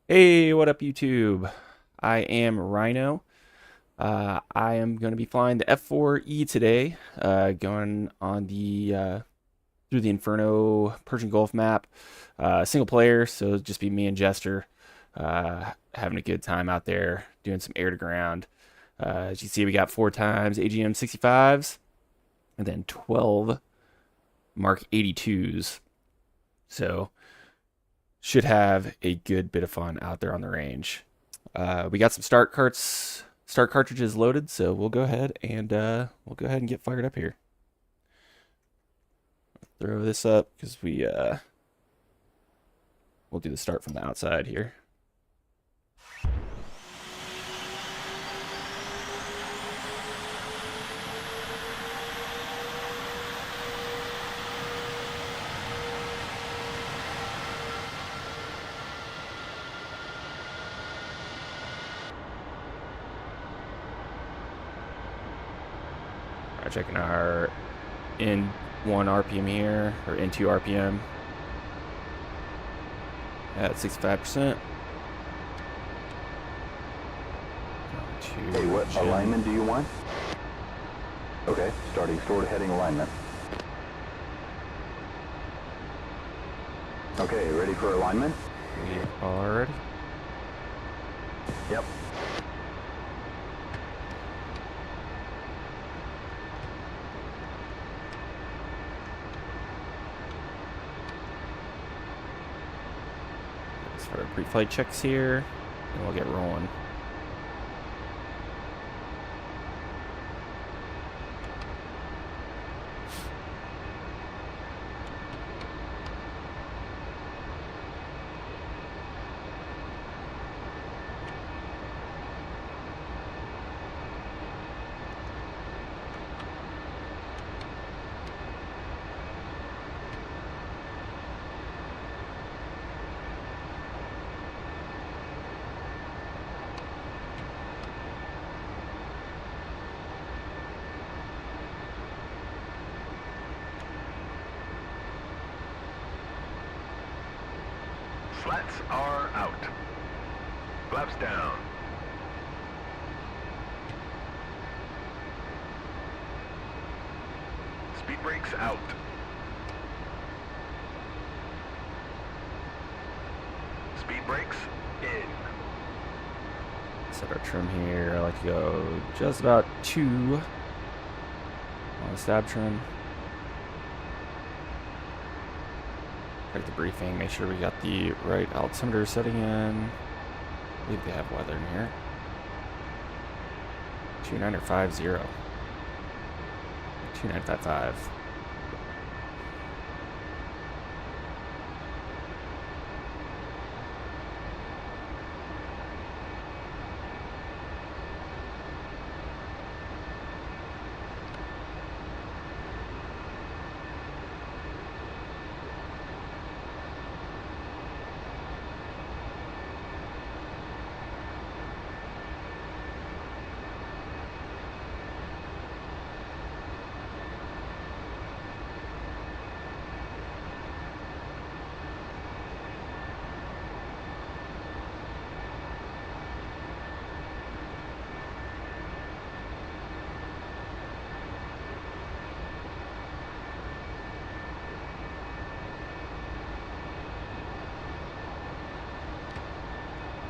Hey, what up, YouTube? I am Rhino. I am going to be flying the F-4E today, going on the through the Inferno Persian Gulf map. Single player, so it'll just be me and Jester, having a good time out there, doing some air to ground. As you see, we got 4x AGM 65s, and then 12 Mark 82s. So should have a good bit of fun out there on the range. We got some start cartridges loaded, so we'll go ahead and get fired up here. Throw this up because we'll do the start from the outside here. Checking our N1 RPM here, or N2 RPM at 65%. Hey, what alignment do you want? Okay, starting stored heading alignment. Okay, ready for alignment? We are ready. Yep. For our pre-flight checks here, and we'll get rolling. Flats are out. Flaps down. Speed brakes out. Speed brakes in. Set our trim here. I like to go just about 2 on the stab trim. Check the briefing, make sure we got the right altimeter setting in. I believe they have weather in here. 29 or 50. 2955.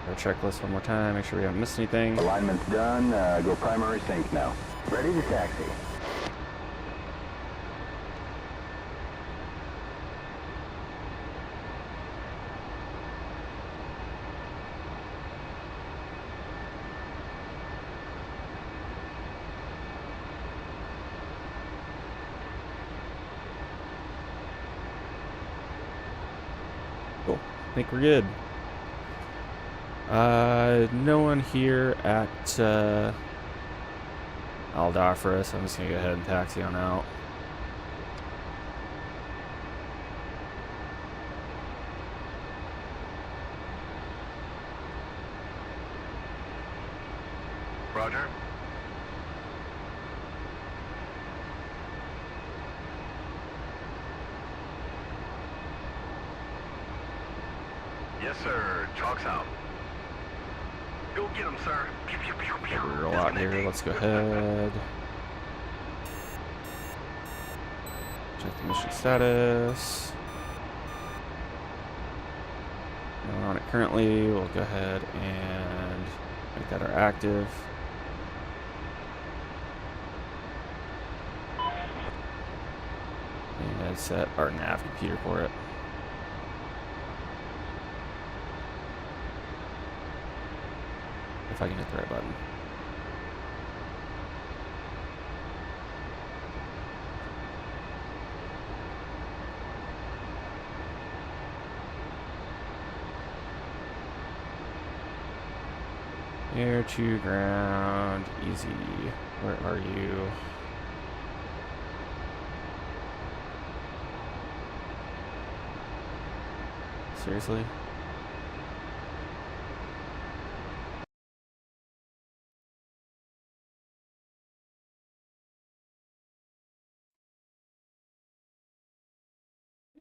Our checklist one more time, make sure we haven't missed anything. Alignment's done. Go primary sync now. Ready to taxi. Cool. I think we're good. No one here at Aldafra, so I'm just gonna go ahead and taxi on out. Roger. Yes, sir. Chalk's out. Go get him, sir. Pew, pew, pew, pew. We'll roll out here. Let's go ahead. Check the mission status. We're on it currently. We'll go ahead and make that our active. And set our nav computer for it. If I can hit the right button. Air to ground, easy. Where are you? Seriously?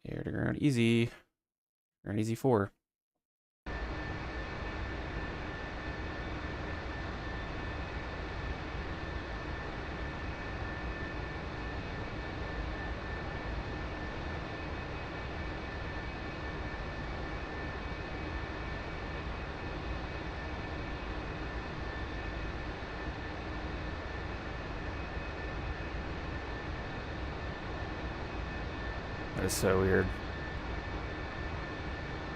Air to ground, easy. Ground easy 4. That is so weird.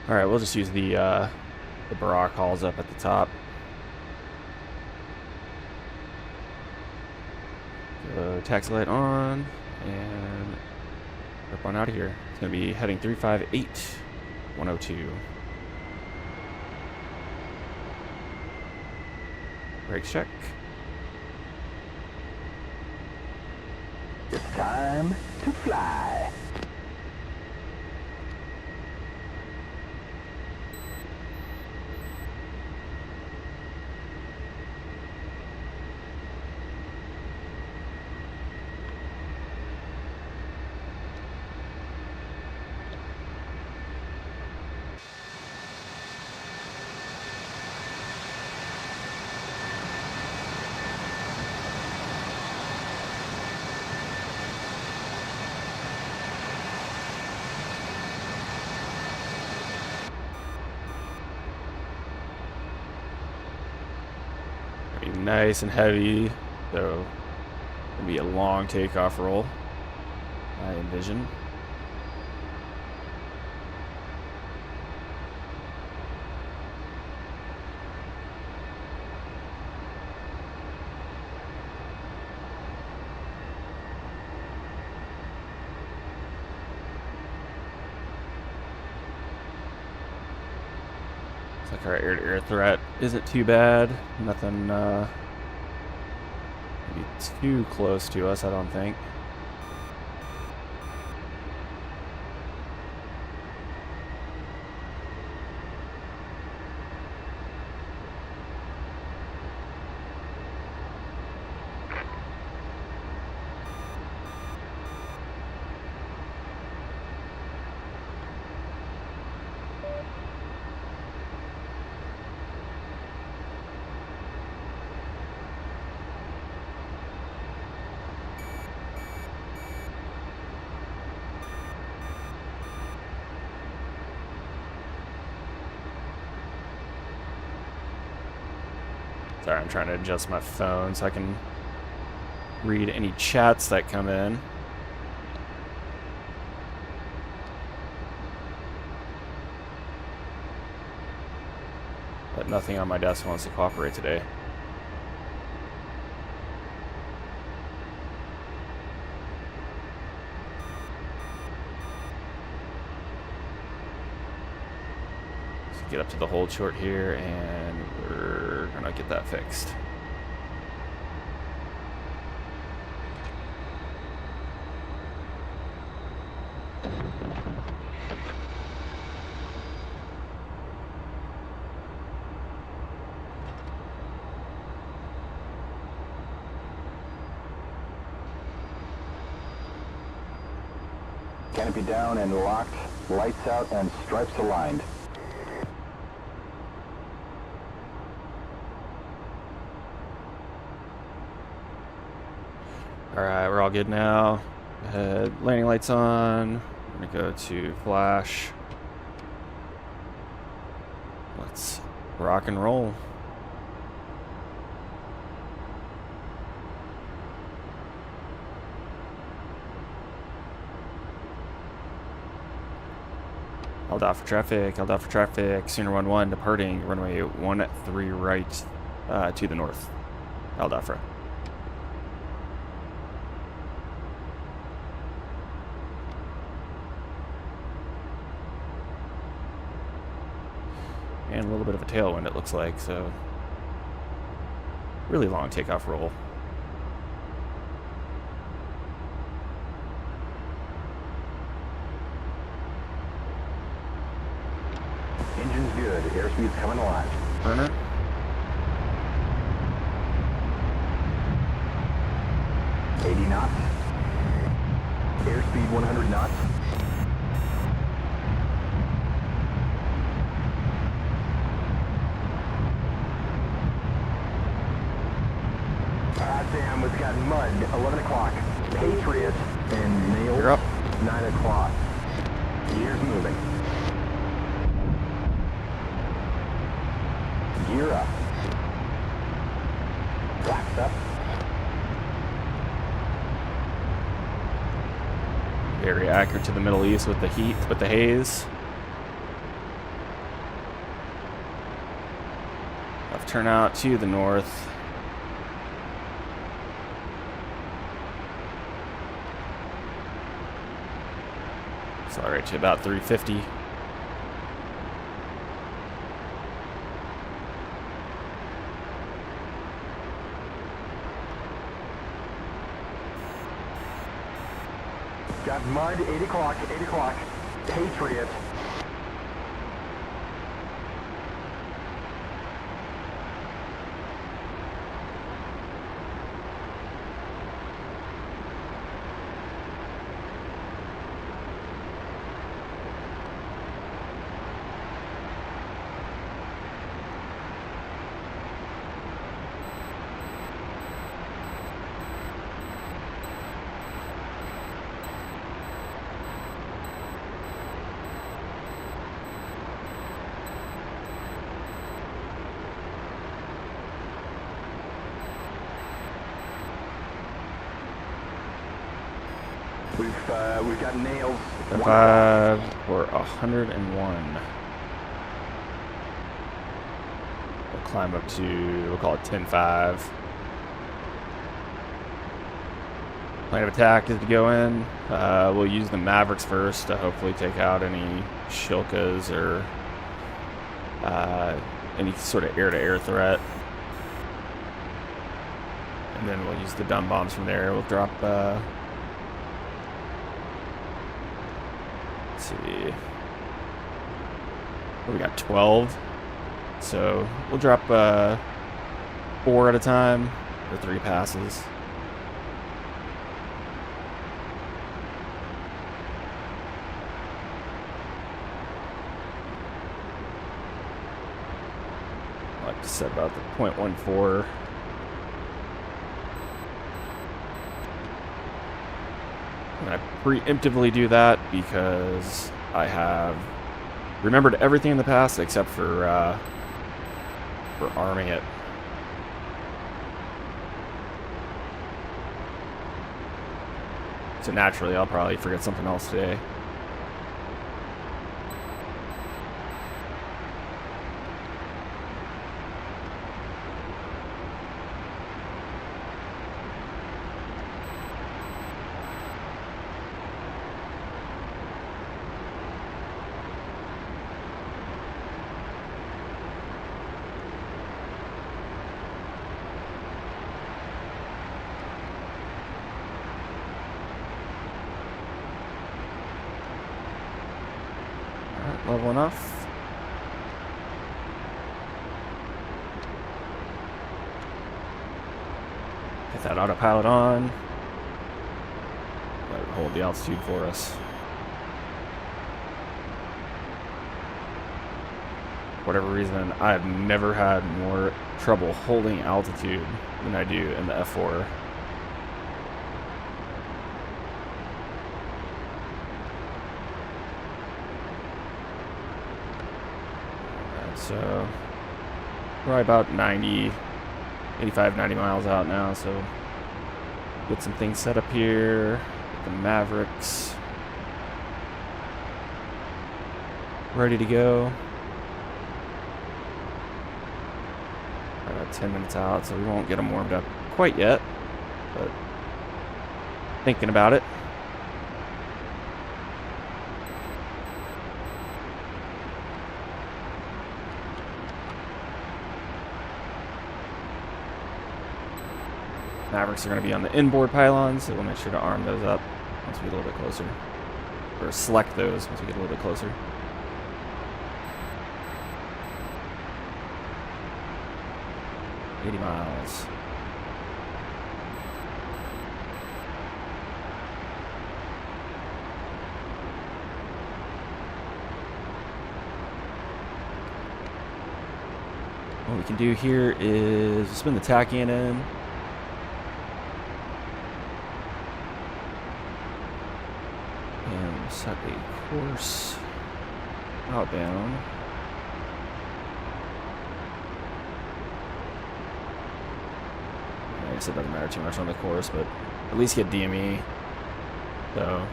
All right, we'll just use the Barak halls up at the top. So taxi light on and rip on out of here. It's gonna be heading 358 102. Brakes check. It's time to fly. Nice and heavy, so it'll be a long takeoff roll, I envision. Looks like our air-to-air threat isn't too bad. Nothing maybe too close to us, I don't think. Sorry, I'm trying to adjust my phone so I can read any chats that come in. But nothing on my desk wants to cooperate today. So get up to the hold short here, and we're gonna get that fixed. Canopy down and locked, lights out and stripes aligned. Alright, we're all good now. Landing lights on. I'm gonna go to flash. Let's rock and roll. Held out for traffic, held out for traffic. Sooner 1-1 departing, runway 13 right to the north. Held out for. And a little bit of a tailwind, it looks like, so really long takeoff roll. Engine's good. Airspeed's coming alive. Burner. knots. Airspeed 100 knots. Sam, we've got mud, 11 o'clock. Patriot and Nails, You're up. 9 o'clock. Gears moving. Gear up. Flaps up. Very accurate to the Middle East with the heat, with the haze. Left turnout to the north. Accelerate to about 350. Got mud, 8 o'clock, 8 o'clock. Patriot. We've got nails. 5 or 101. We'll climb up to, we'll call it 10-5. Plan of attack is to go in. We'll use the Mavericks first to hopefully take out any Shilkas or any sort of air-to-air threat. And then we'll use the dumb bombs from there. We'll drop, let's see. We got 12. So we'll drop 4 at a time or 3 passes. I like to set about the 0.14. And I preemptively do that because I have remembered everything in the past except for arming it. So naturally, I'll probably forget something else today. Level enough. Get that autopilot on. Let it hold the altitude for us. For whatever reason, I have never had more trouble holding altitude than I do in the F-4. So probably about 90, 85, 90 miles out now. So get some things set up here. Get the Mavericks ready to go. About 10 minutes out, so we won't get them warmed up quite yet, but thinking about it. Mavericks are going to be on the inboard pylons, so we'll make sure to arm those up once we get a little bit closer. Or select those once we get a little bit closer. miles. What we can do here is spin the tack in. And we'll set a course outbound. I guess it doesn't matter too much on the course, but at least get DME. So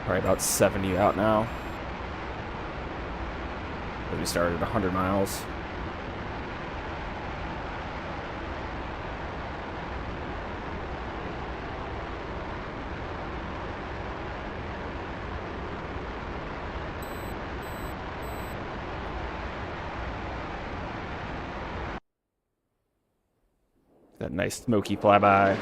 probably about 70 out now. We started 100 miles. That nice smoky flyby.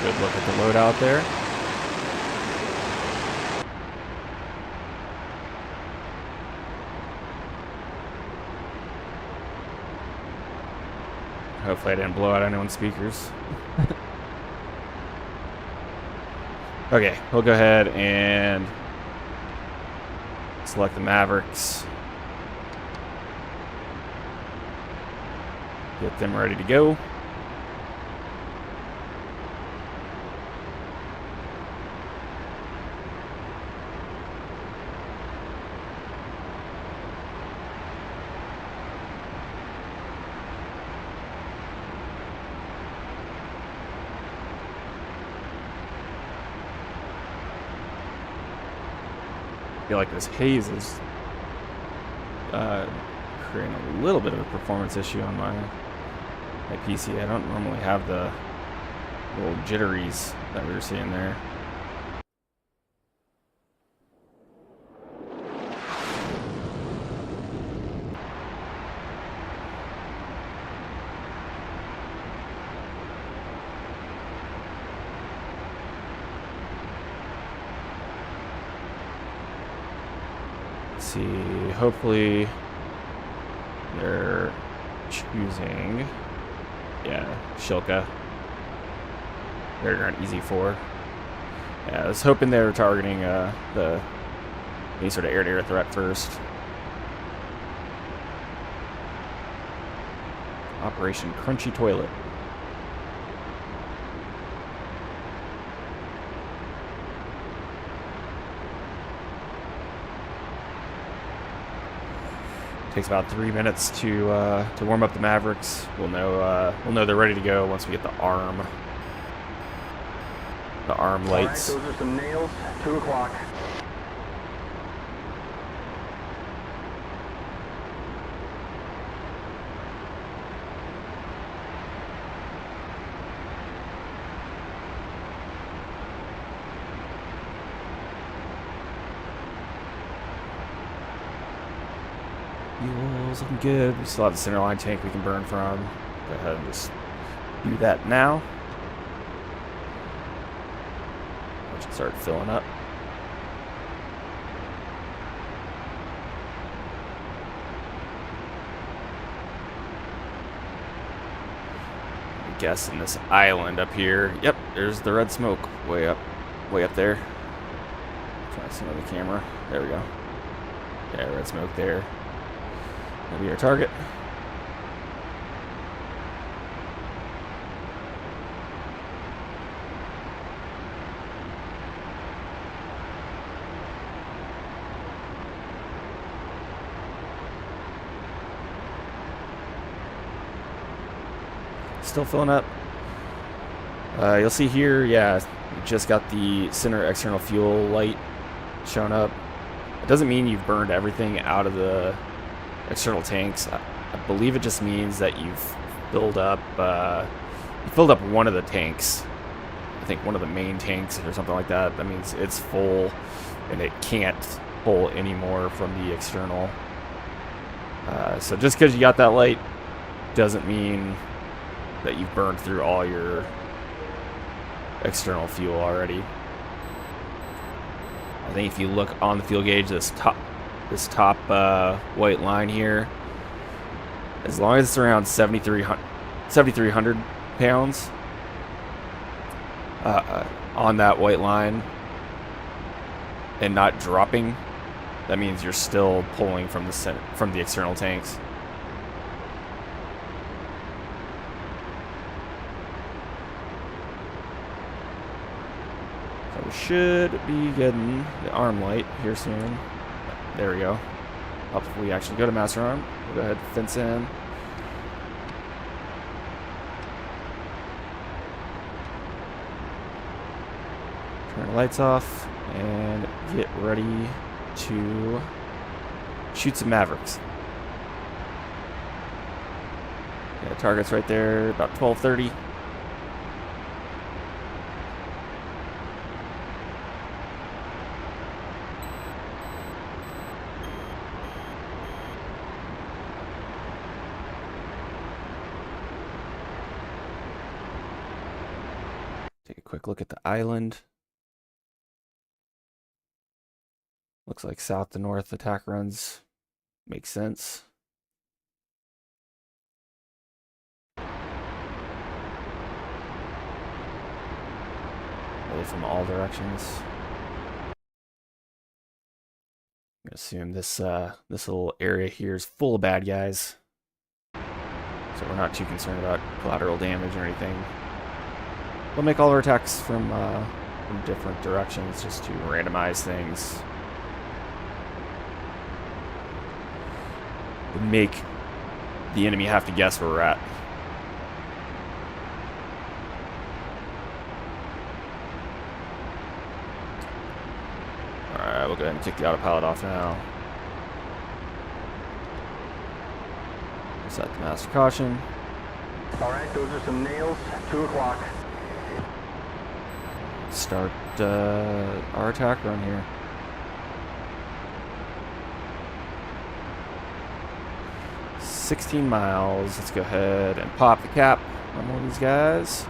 Good look at the load out there. Hopefully I didn't blow out anyone's speakers. Okay, we'll go ahead and select the Mavericks. Get them ready to go. I feel like this haze is creating a little bit of a performance issue on my PC. I don't normally have the little jitteries that we were seeing there. See, hopefully they're choosing, yeah, Shilka. They're on easy 4. Yeah, I was hoping they were targeting any sort of air-to-air threat first. Operation Crunchy Toilet. Takes about 3 minutes to warm up the Mavericks. We'll know they're ready to go once we get the arm lights. All right, those are some nails. 2 o'clock. Fuel's looking good. We still have the center line tank we can burn from. Go ahead and just do that now. We should start filling up. I'm guessing this island up here. Yep, there's the red smoke way up there. Try to see on the camera. There we go. Yeah, red smoke there. That'll be our target. Still filling up. You'll see here, yeah, we just got the center external fuel light shown up. It doesn't mean you've burned everything out of the external tanks. I believe it just means that you've filled up one of the tanks. I think one of the main tanks or something like that. That means it's full and it can't pull any more from the external. So just because you got that light doesn't mean that you've burned through all your external fuel already. I think if you look on the fuel gauge, this top white line here, as long as it's around 7,300 pounds on that white line and not dropping, that means you're still pulling from the external tanks. So we should be getting the arm light here soon. There we go. Up if we actually go to master arm. We'll go ahead and fence in. Turn the lights off and get ready to shoot some Mavericks. Yeah, target's right there, about 12:30. Take a quick look at the island. Looks like south to north attack runs make sense. Really from all directions. I'm gonna assume this little area here is full of bad guys, so we're not too concerned about collateral damage or anything. We'll make all our attacks from different directions just to randomize things. And make the enemy have to guess where we're at. Alright, we'll go ahead and take the autopilot off now. Set the master caution. Alright, those are some nails. 2 o'clock. Start our attack run here. $16 miles. Let's go ahead and pop the cap on one of these guys.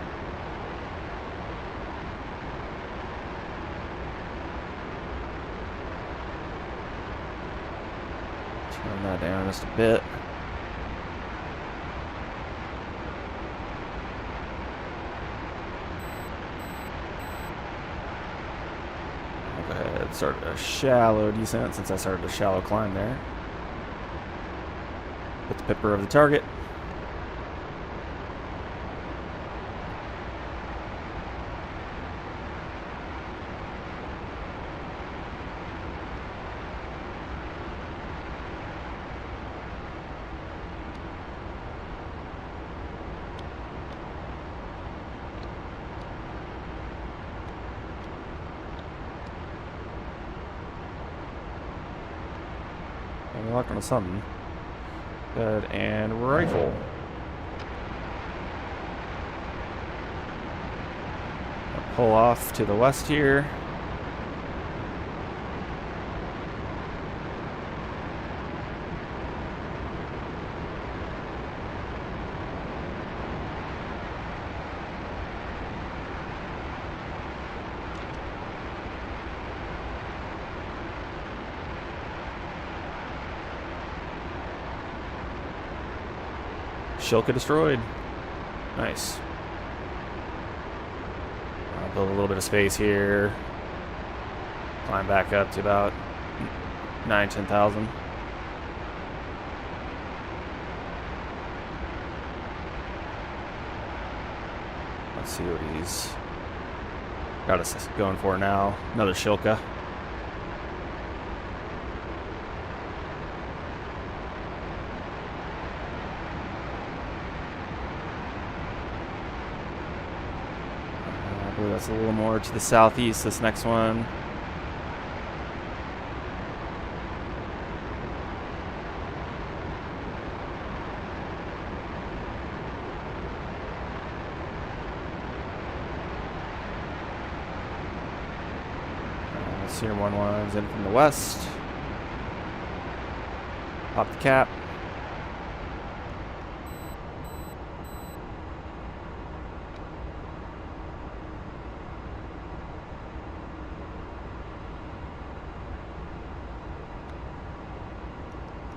Turn that down just a bit. I'll go ahead and start a shallow descent since I started a shallow climb there. Put the pipper over the target. And we locked onto something. Good, and rifle. I'll pull off to the west here. Shilka destroyed. Nice. I'll build a little bit of space here. Climb back up to about 9,000 to 10,000. Let's see what he's got us going for now. Another Shilka. I believe that's a little more to the southeast, this next one. Senior 1-1's in from the west. Pop the cap.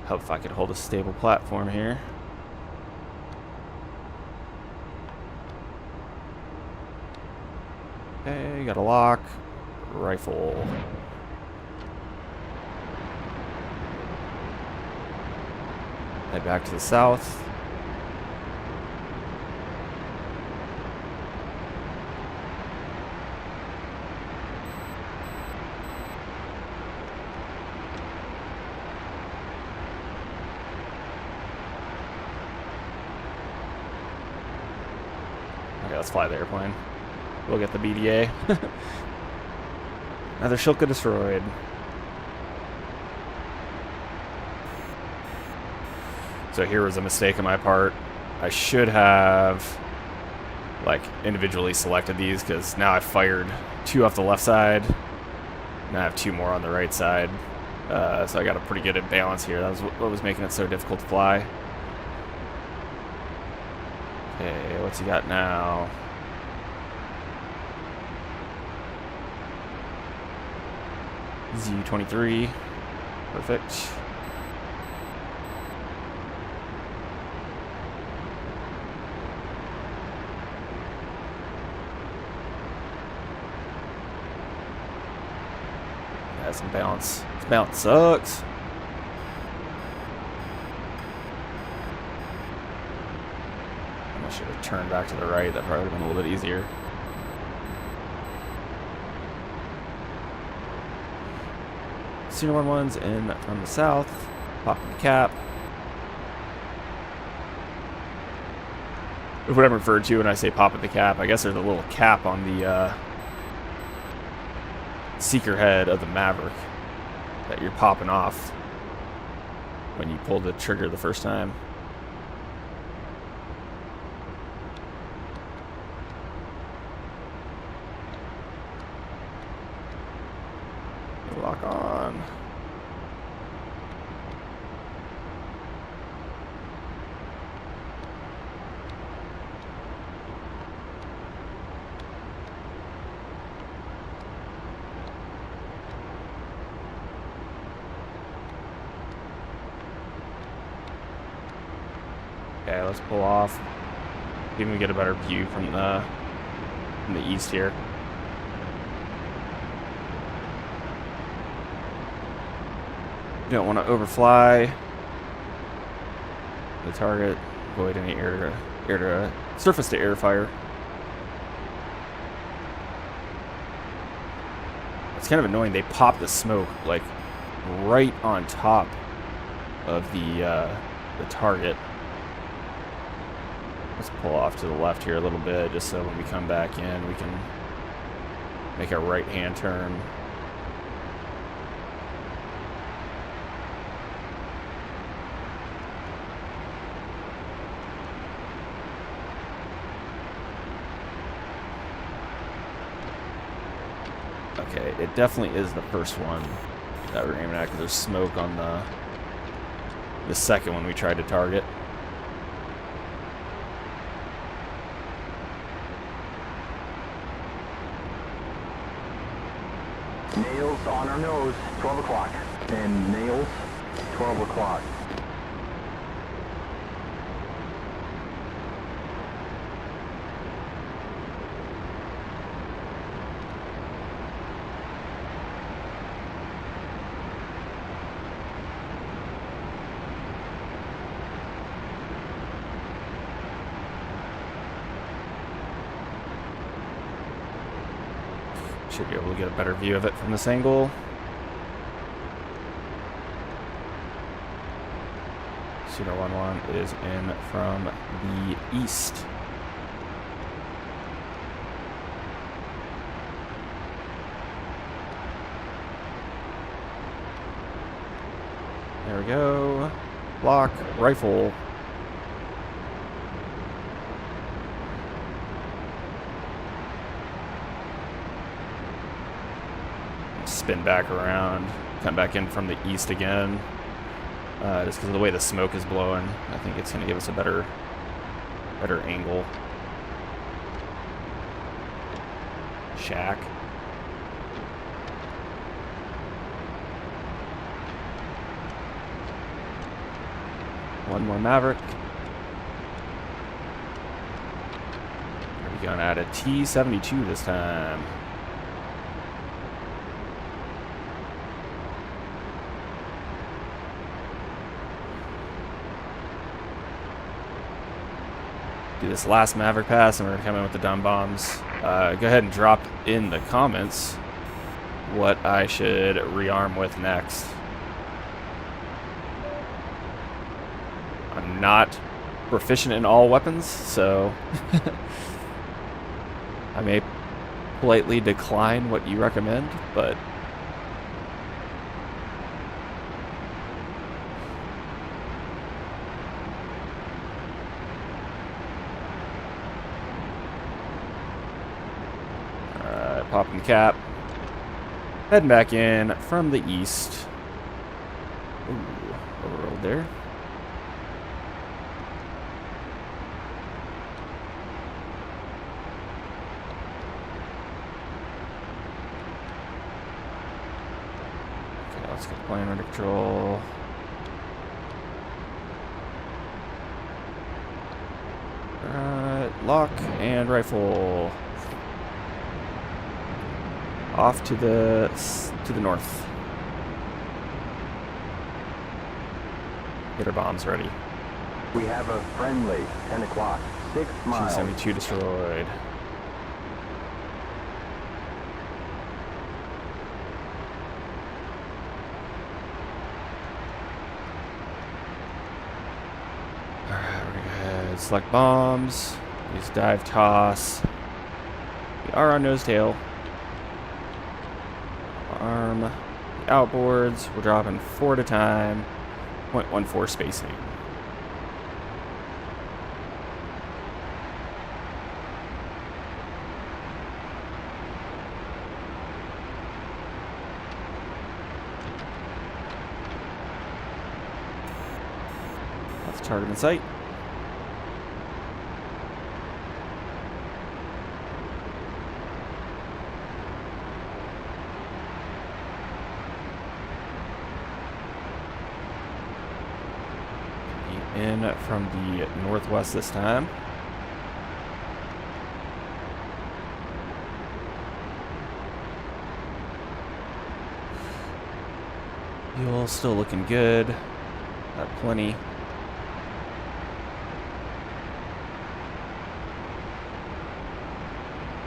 Hope if I could hold a stable platform here. Okay, got a lock. Rifle. Head back to the south. Okay, let's fly the airplane. We'll get the BDA. Another Shilka destroyed. So here was a mistake on my part. I should have like individually selected these, because now I fired 2 off the left side. Now I have 2 more on the right side. So I got a pretty good imbalance here. That was what was making it so difficult to fly. Okay, what's he got now? Z23. Perfect. Has some balance. This balance sucks. I should have turned back to the right. That probably would have been a little bit easier. Senior 1-1's in from the south. Popping the cap. What I'm referred to when I say pop at the cap, I guess there's a little cap on the seeker head of the Maverick that you're popping off when you pull the trigger the first time. Lock on. Okay, let's pull off. See if we can get a better view from the east here. Don't want to overfly the target. Avoid any surface to air fire. It's kind of annoying. They pop the smoke like right on top of the target. Let's pull off to the left here a little bit, just so when we come back in, we can make a right-hand turn. Okay, it definitely is the first one that we're aiming at, because there's smoke on the second one we tried to target. Nails on our nose, 12 o'clock. And nails, 12 o'clock. Should be able to get a better view of it from this angle. Shooter 1-1 is in from the east. There we go. Lock, rifle. Spin back around, come back in from the east again. Just because of the way the smoke is blowing, I think it's going to give us a better angle. Shack. One more Maverick. We're going at a T-72 this time. Do this last Maverick pass, and we're going to come in with the dumb bombs. Go ahead and drop in the comments what I should rearm with next. I'm not proficient in all weapons, so I may politely decline what you recommend, but popping cap. Heading back in from the east. Ooh, overrolled there. Okay, let's get the plane under control. Alright, lock and rifle. Off to the north. Get our bombs ready. We have a friendly, 10 o'clock, 6 miles. T-72 destroyed. Alright, we're gonna go ahead, select bombs, use dive toss. We are on nose tail. Arm the outboards. We're dropping 4 at a time, 0.14 spacing. That's target in sight. In from the northwest this time. Fuel still looking good. Got plenty.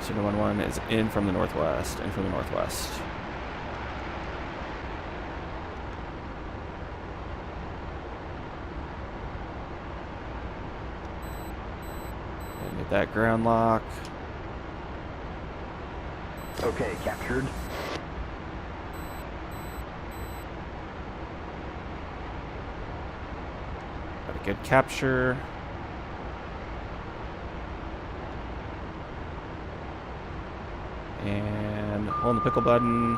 Shootin 1-1 is in from the northwest. In from the northwest. Get that ground lock. Okay, captured. Got a good capture. And holding the pickle button.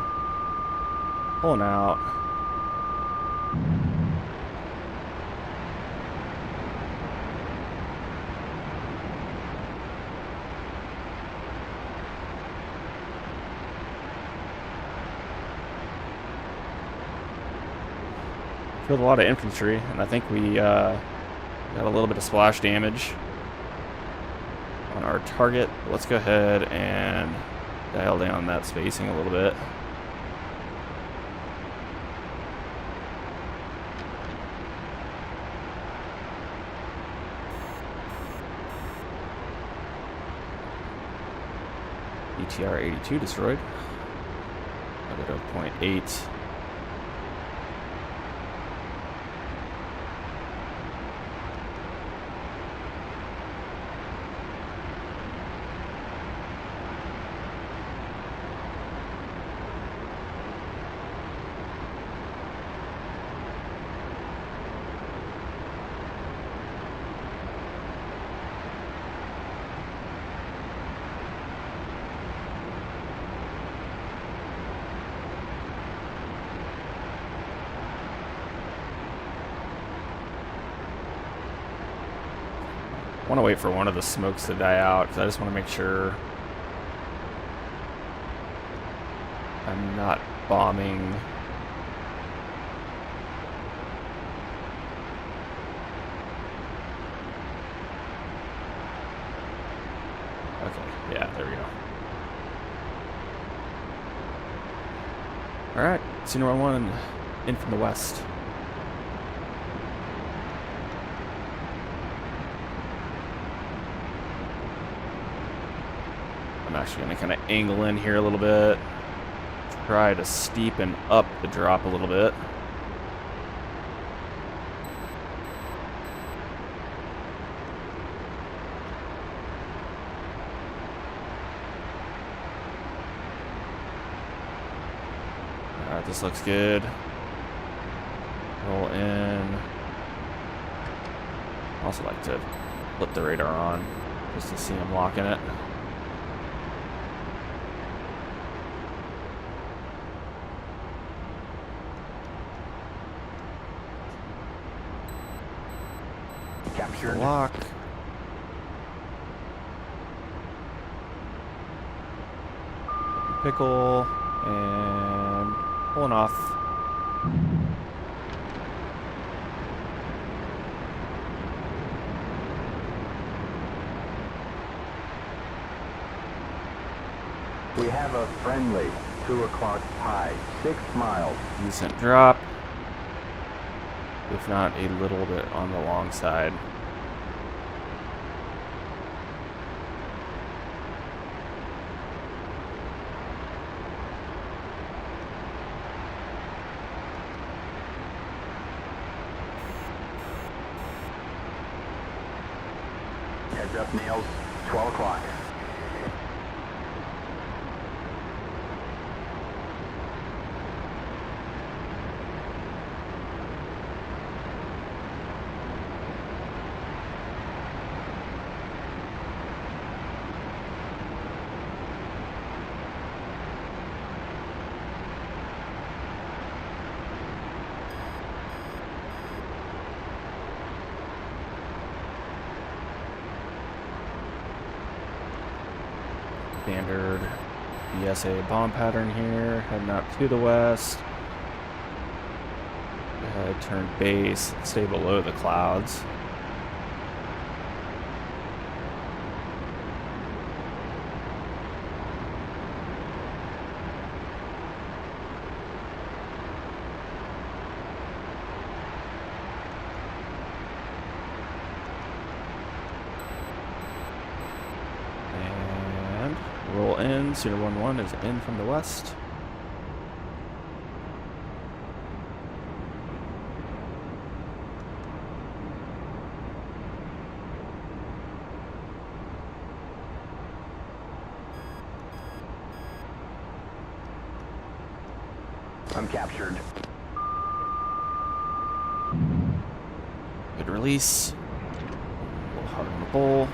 Pulling out. Killed a lot of infantry, and I think we got a little bit of splash damage on our target. Let's go ahead and dial down that spacing a little bit. ETR 82 destroyed. bit of 0.8. I want to wait for one of the smokes to die out because I just want to make sure I'm not bombing. Okay, yeah, there we go. Alright, Senior 1 in from the west. I'm actually going to kind of angle in here a little bit. Try to steepen up the drop a little bit. Alright, this looks good. Roll in. Also like to flip the radar on just to see him locking it. Captured. Lock. Pickle and pulling off. We have a friendly 2 o'clock high, 6 miles. Decent drop. If not a little bit on the long side. Heads up, nails, 12 o'clock. Standard BSA bomb pattern here, heading out to the west. Turn base, stay below the clouds. Roll in, Senior 1-1 is in from the west. I'm captured. Good release. A little hard on the bowl.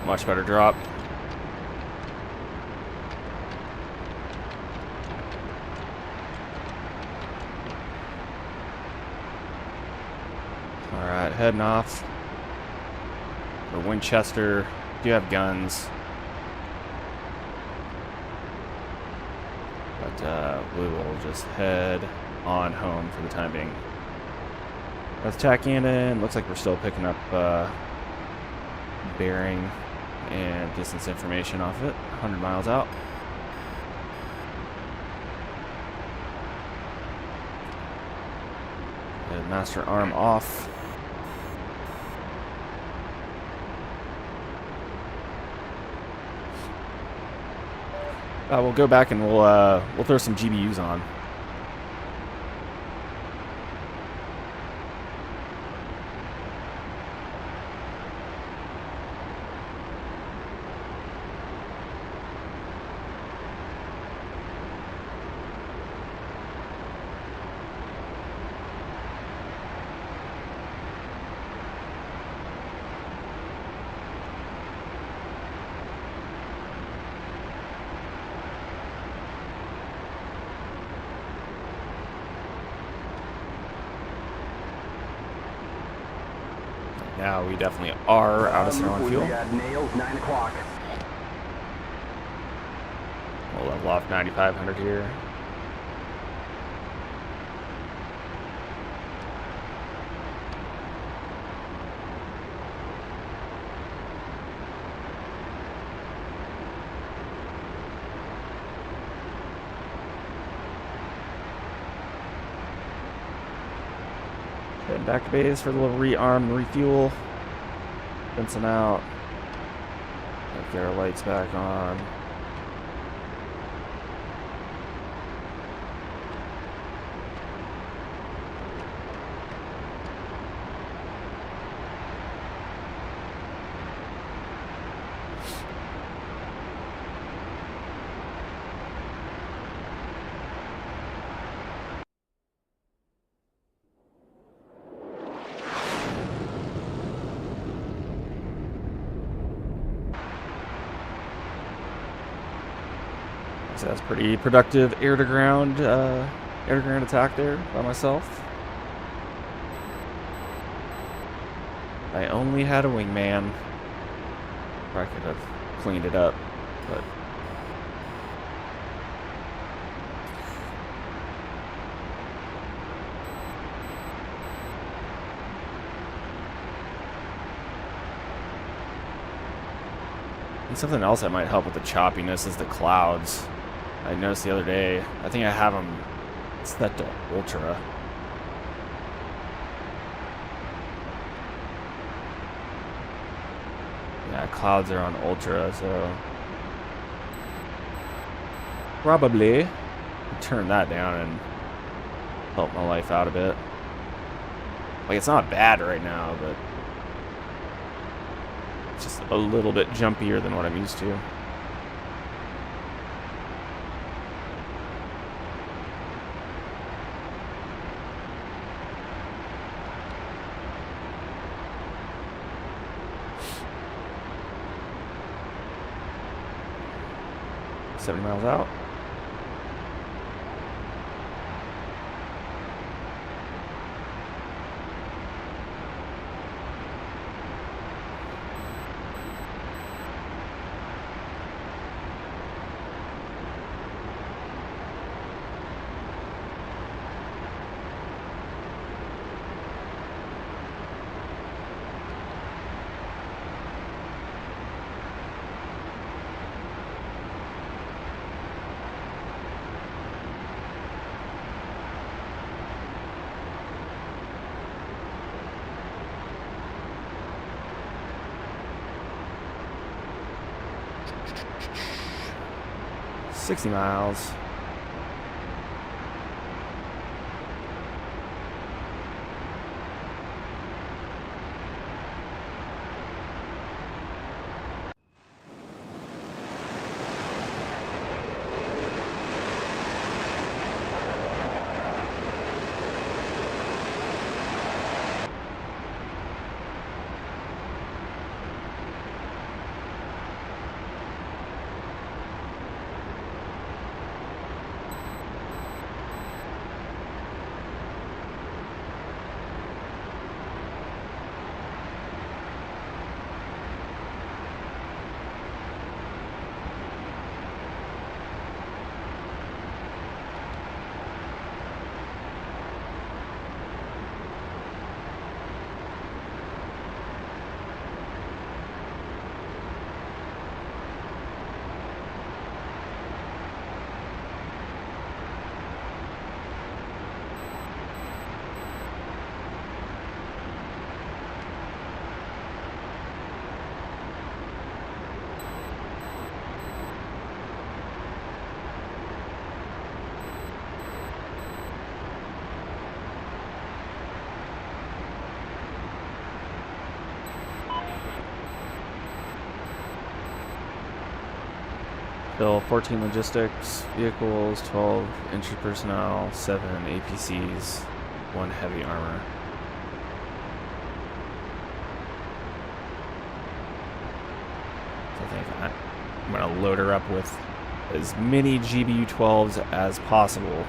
Much better drop. Alright, heading off. For Winchester, do have guns. But we will just head on home for the time being. That's tack in. Looks like we're still picking up bearing and distance information off it, 100 miles out. And master arm off. We'll go back and we'll throw some GBUs on. Now we definitely are out of center on fuel. We got nails, 9 o'clock. We'll level off 9,500 here. Heading back to base for the little rearm and refuel. Fencing out. Get our lights back on. So that's pretty productive air-to-ground attack there by myself. I only had a wingman. I could have cleaned it up, but and something else that might help with the choppiness is the clouds. I noticed the other day, I think I have them set to ultra. Yeah, clouds are on ultra, so probably turn that down and help my life out a bit. Like, it's not bad right now, but it's just a little bit jumpier than what I'm used to. $70 miles out. $60 miles. Bill 14 logistics vehicles, 12 entry personnel, 7 APCs, 1 heavy armor. So I think I'm going to load her up with as many GBU-12s as possible.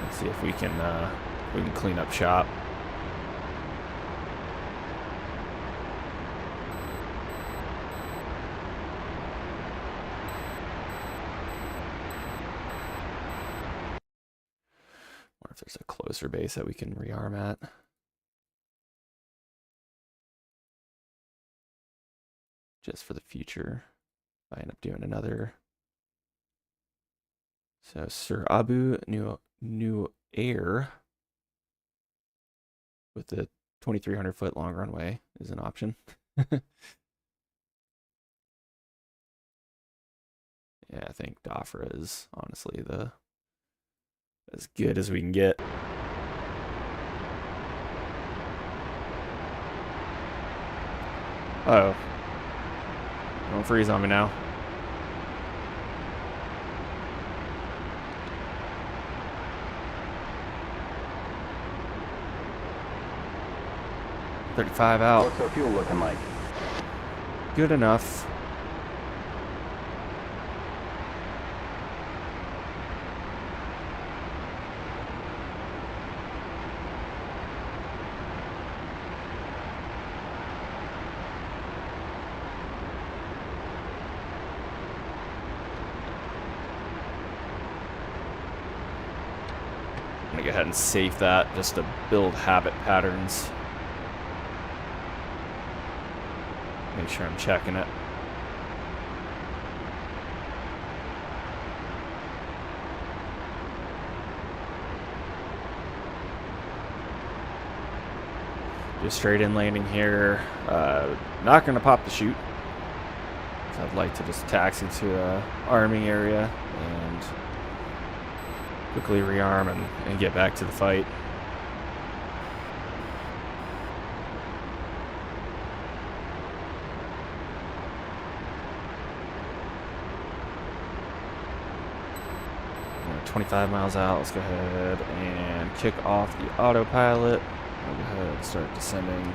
Let's see if we can clean up shop. Or if there's a closer base that we can rearm at. Just for the future, if I end up doing another. So Sir Abu New Air with the 2,300 foot long runway is an option. Yeah, I think Dafra is honestly the as good as we can get. Uh oh. Don't freeze on me now. $35 out. What's our fuel looking like? Good enough. I'm gonna go ahead and save that just to build habit patterns. Make sure I'm checking it. Just straight in landing here. Not gonna pop the chute. So I'd like to just taxi to a arming area and quickly rearm and get back to the fight. We're 25 miles out. Let's go ahead and kick off the autopilot. I'll go ahead and start descending.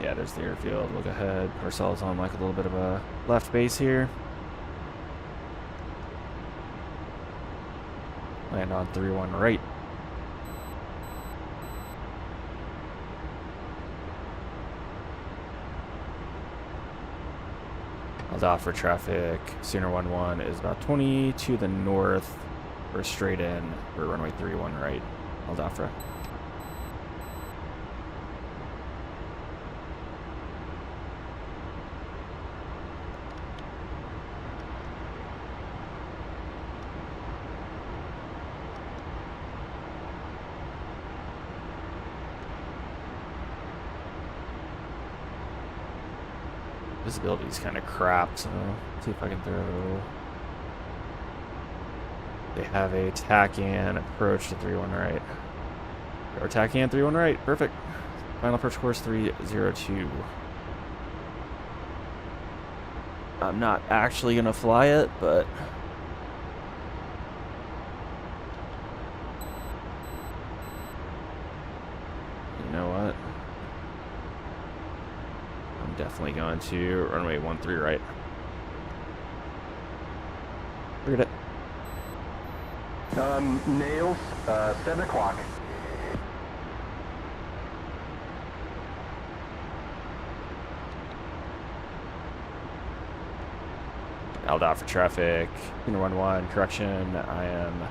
Yeah, there's the airfield. Look ahead. Parcel's on like a little bit of a left base here. Land on 3-1 right. I'll off for traffic. Sooner 1-1 is about 20 to the north. We're straight in. We're runway 3-1 right. I'll off for. Visibility is kind of crap, so see if I can throw. They have a tack-in approach to 3-1 right. Or tack-in 3-1 right. Perfect. Final approach course 302. I'm not actually gonna fly it, but you know what? Definitely going to runway 13 right. Look at it. Nails, 7 o'clock. I'll dot for traffic. 1-1, correction. I am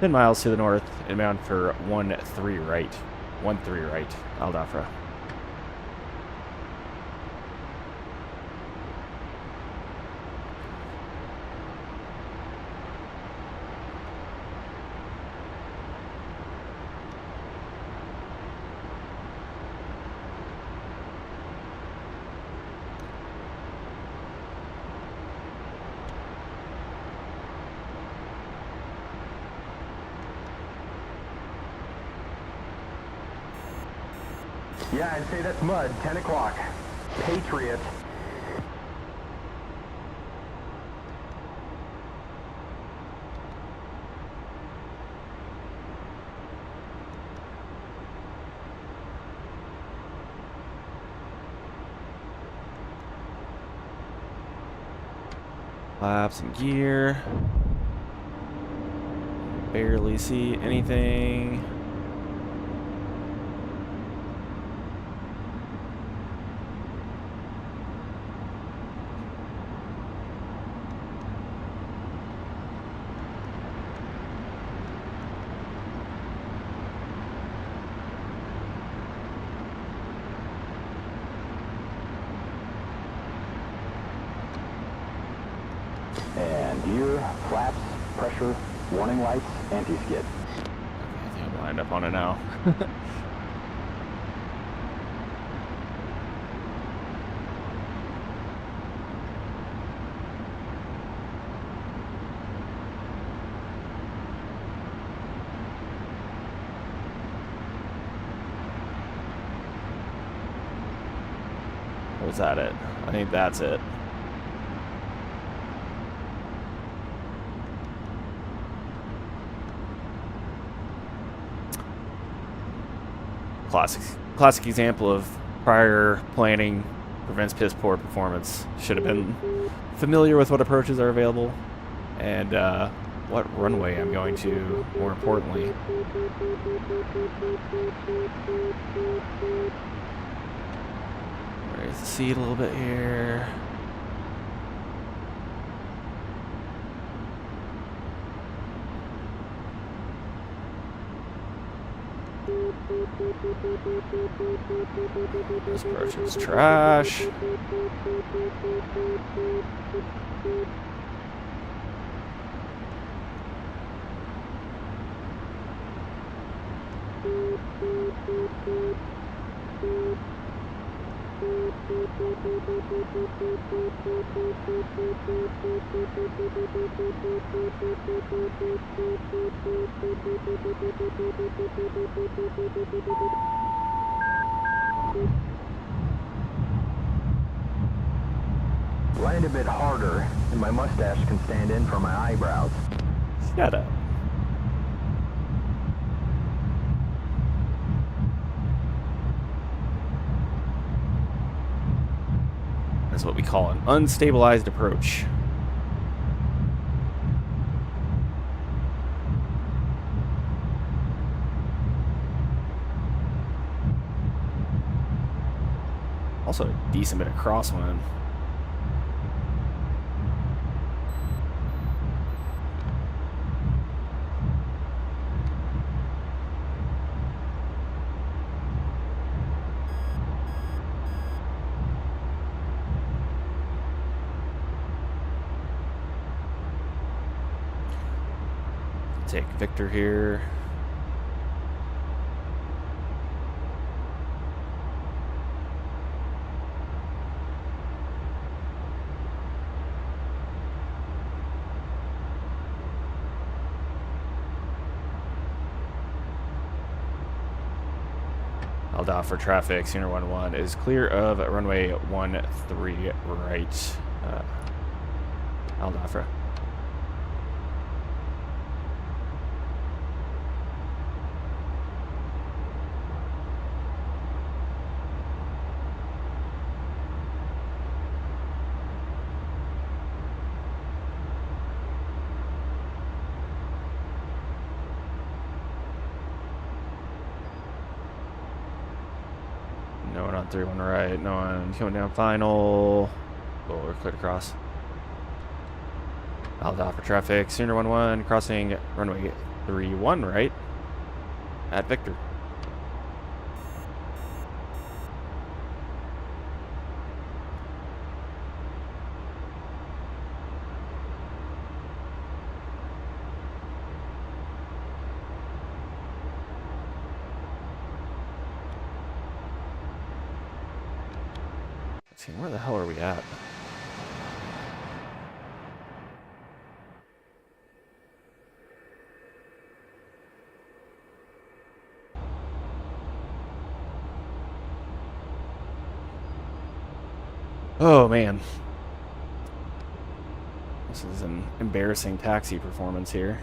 10 miles to the north, inbound for 13 right. 13 right. I'll dot for. Yeah, I'd say that's mud. 10 o'clock. Patriot. Flaps and gear. Barely see anything. And gear, flaps, pressure, warning lights, anti-skid. I think I'm lined up on it now. Was that it? I think that's it. Classic example of prior planning prevents piss poor performance. Should have been familiar with what approaches are available and what runway I'm going to, more importantly. Raise the seat a little bit here. This approach is trash. Land a bit harder, and my mustache can stand in for my eyebrows. Shut up. That's what we call an unstabilized approach. Also a decent bit of crosswind. Take Victor here. Held off for traffic. Senior 11 is clear of runway 13 right. Held off for. No one on 31 right. No one coming down final. Oh, we're cleared across. Held off for traffic. Sooner 11 crossing runway 31 right at Victor. Let's see, where the hell are we at? Oh man, this is an embarrassing taxi performance here.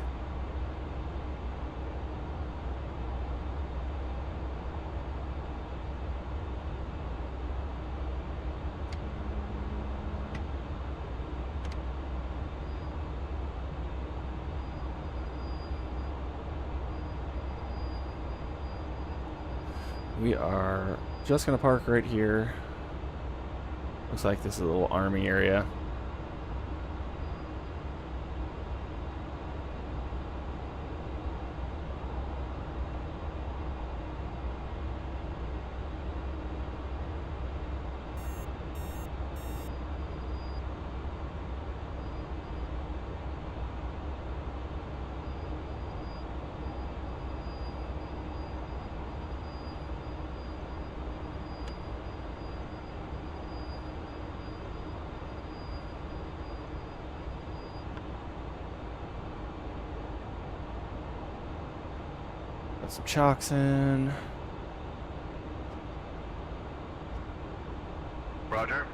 We are just gonna park right here. Looks like this is a little army area. Got some chocks in. Roger.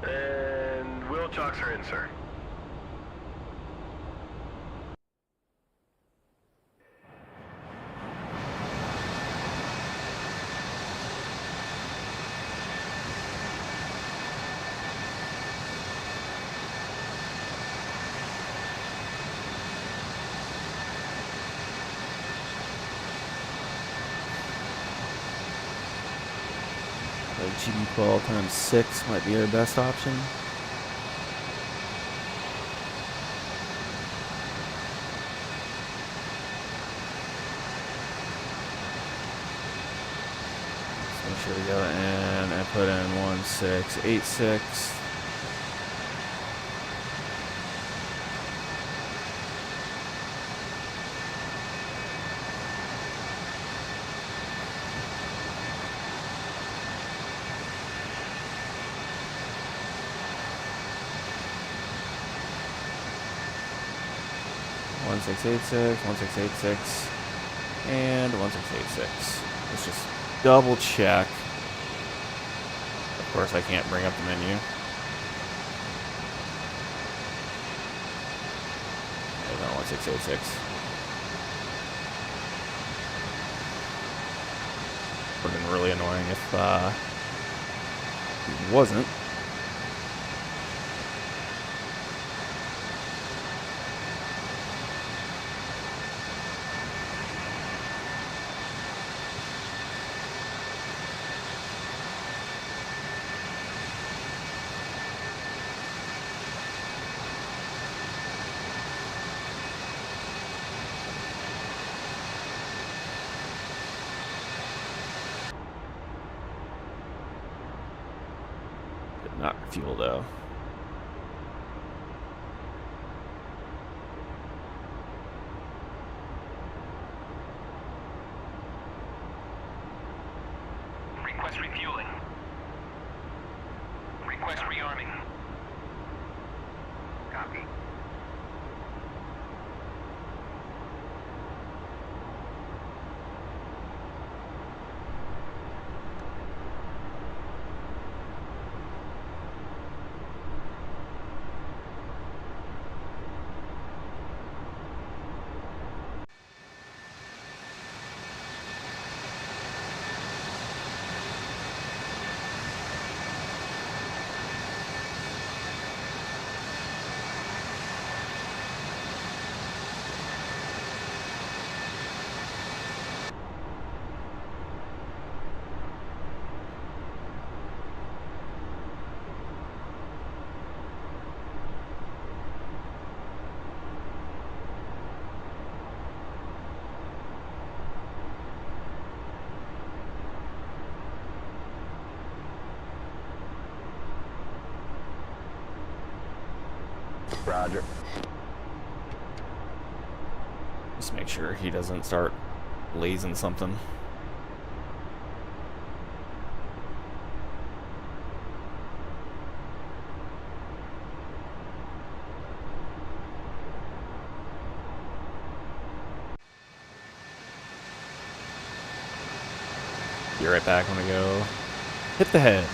And wheel chocks are in, sir. GB12 times 6 might be our best option. So make sure we go in and put in 1686. One 1686, and 1686. Let's just double check. Of course, I can't bring up the menu. No, 1686. Would have been really annoying if it wasn't. Not fuel though. Request refueling. Request rearming. Copy. Roger. Just make sure he doesn't start blazing something. Be right back when I go hit the head.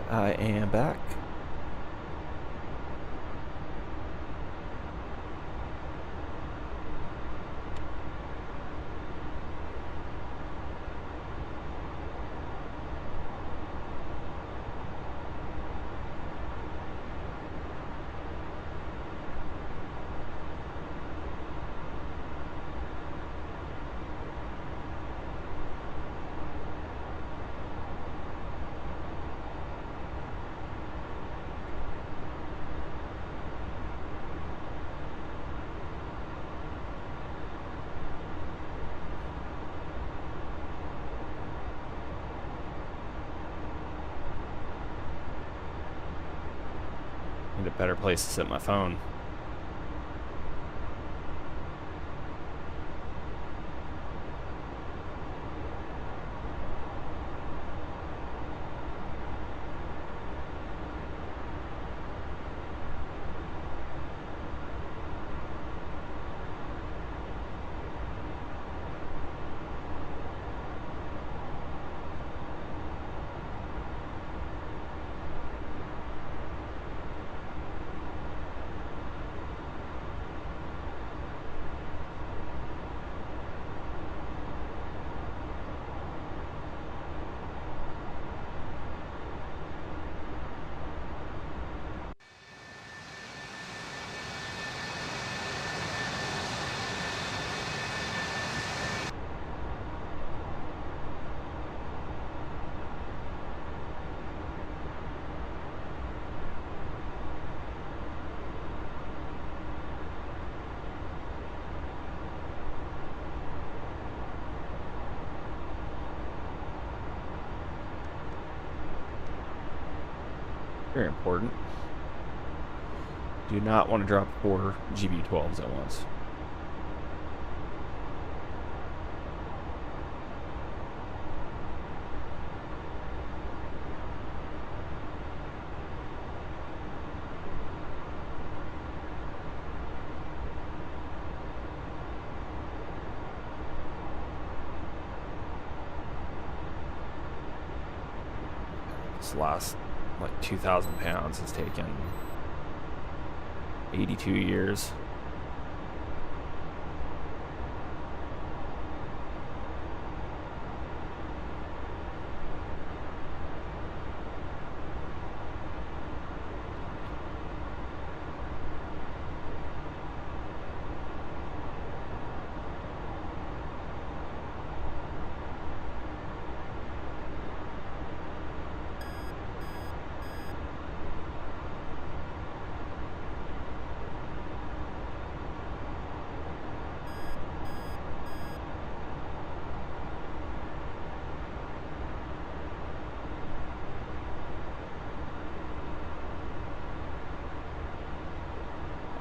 I am back. Need a better place to set my phone. Very important. Do not want to drop 4 GB12s at once. This last like 2,000 pounds has taken 82 years.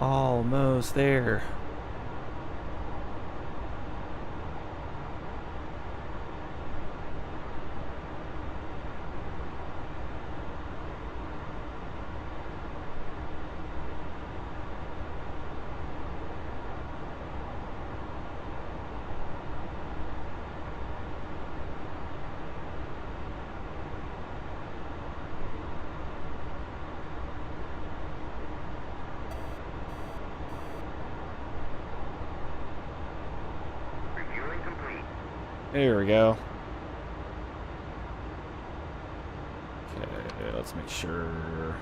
Almost there. There we go. Okay, let's make sure.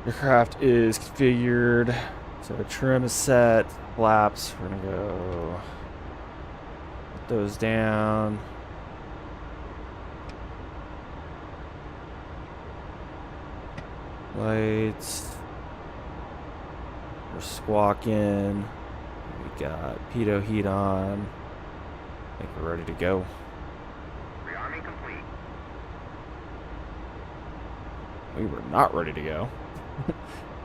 Aircraft is configured. So trim is set. Flaps, we're gonna go put those down. Lights. We're squawking. We got pitot heat on. I think we're ready to go. Rearming complete. We were not ready to go.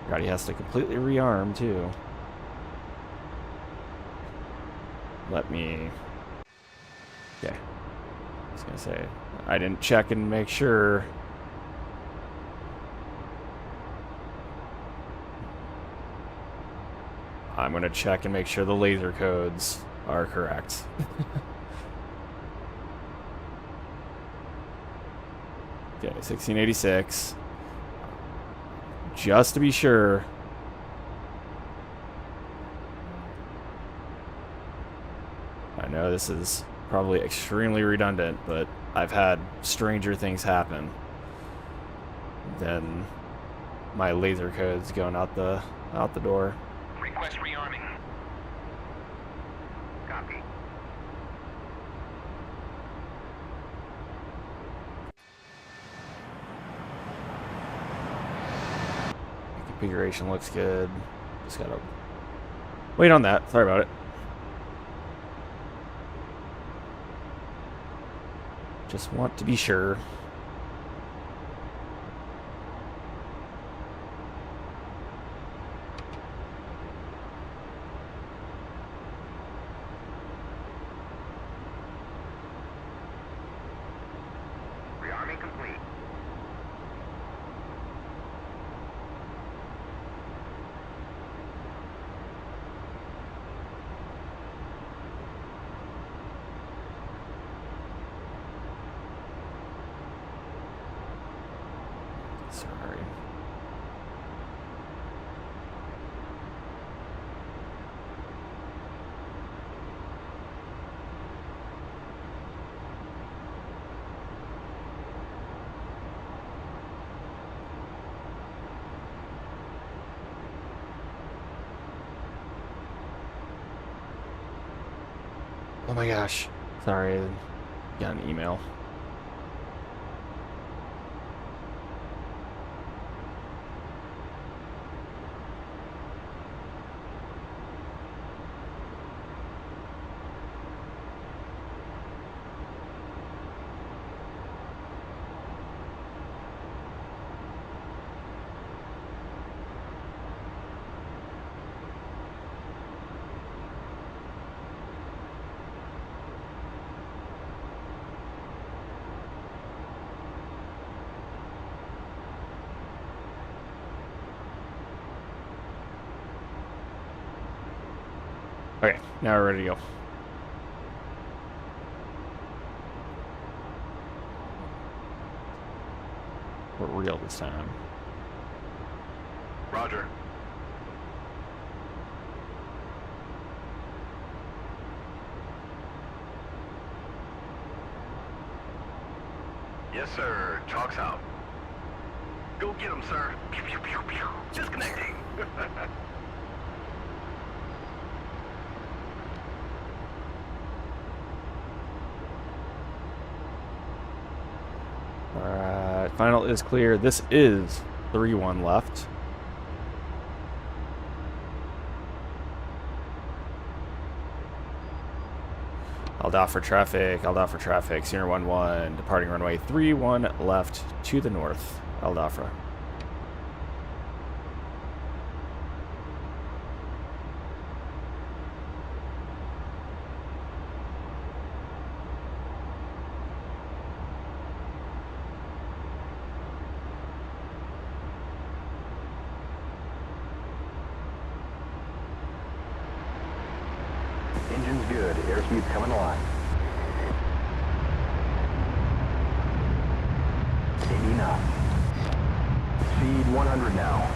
God, he has to completely rearm too. Let me. Okay. I was gonna say I didn't check and make sure. I'm gonna check and make sure the laser codes are correct. Okay, 1686. Just to be sure. I know this is probably extremely redundant, but I've had stranger things happen than my laser codes going out the door. Request rearming. Copy. Configuration looks good. Just gotta wait on that. Sorry about it. Just want to be sure. Rearming complete. Sorry. Oh my gosh. Sorry. I got an email. Okay, now we're ready to go. We're real this time. Roger. Yes, sir. Chalk's out. Go get him, sir. Pew, pew, pew, pew. Disconnecting. Alright, final is clear. This is 3-1 left. Aldaf for traffic, Aldaf for traffic, Sierra 1-1, departing runway 31 left to the north, Aldafra. Engine's good. Airspeed's coming alive. 80 knots. Speed 100 now.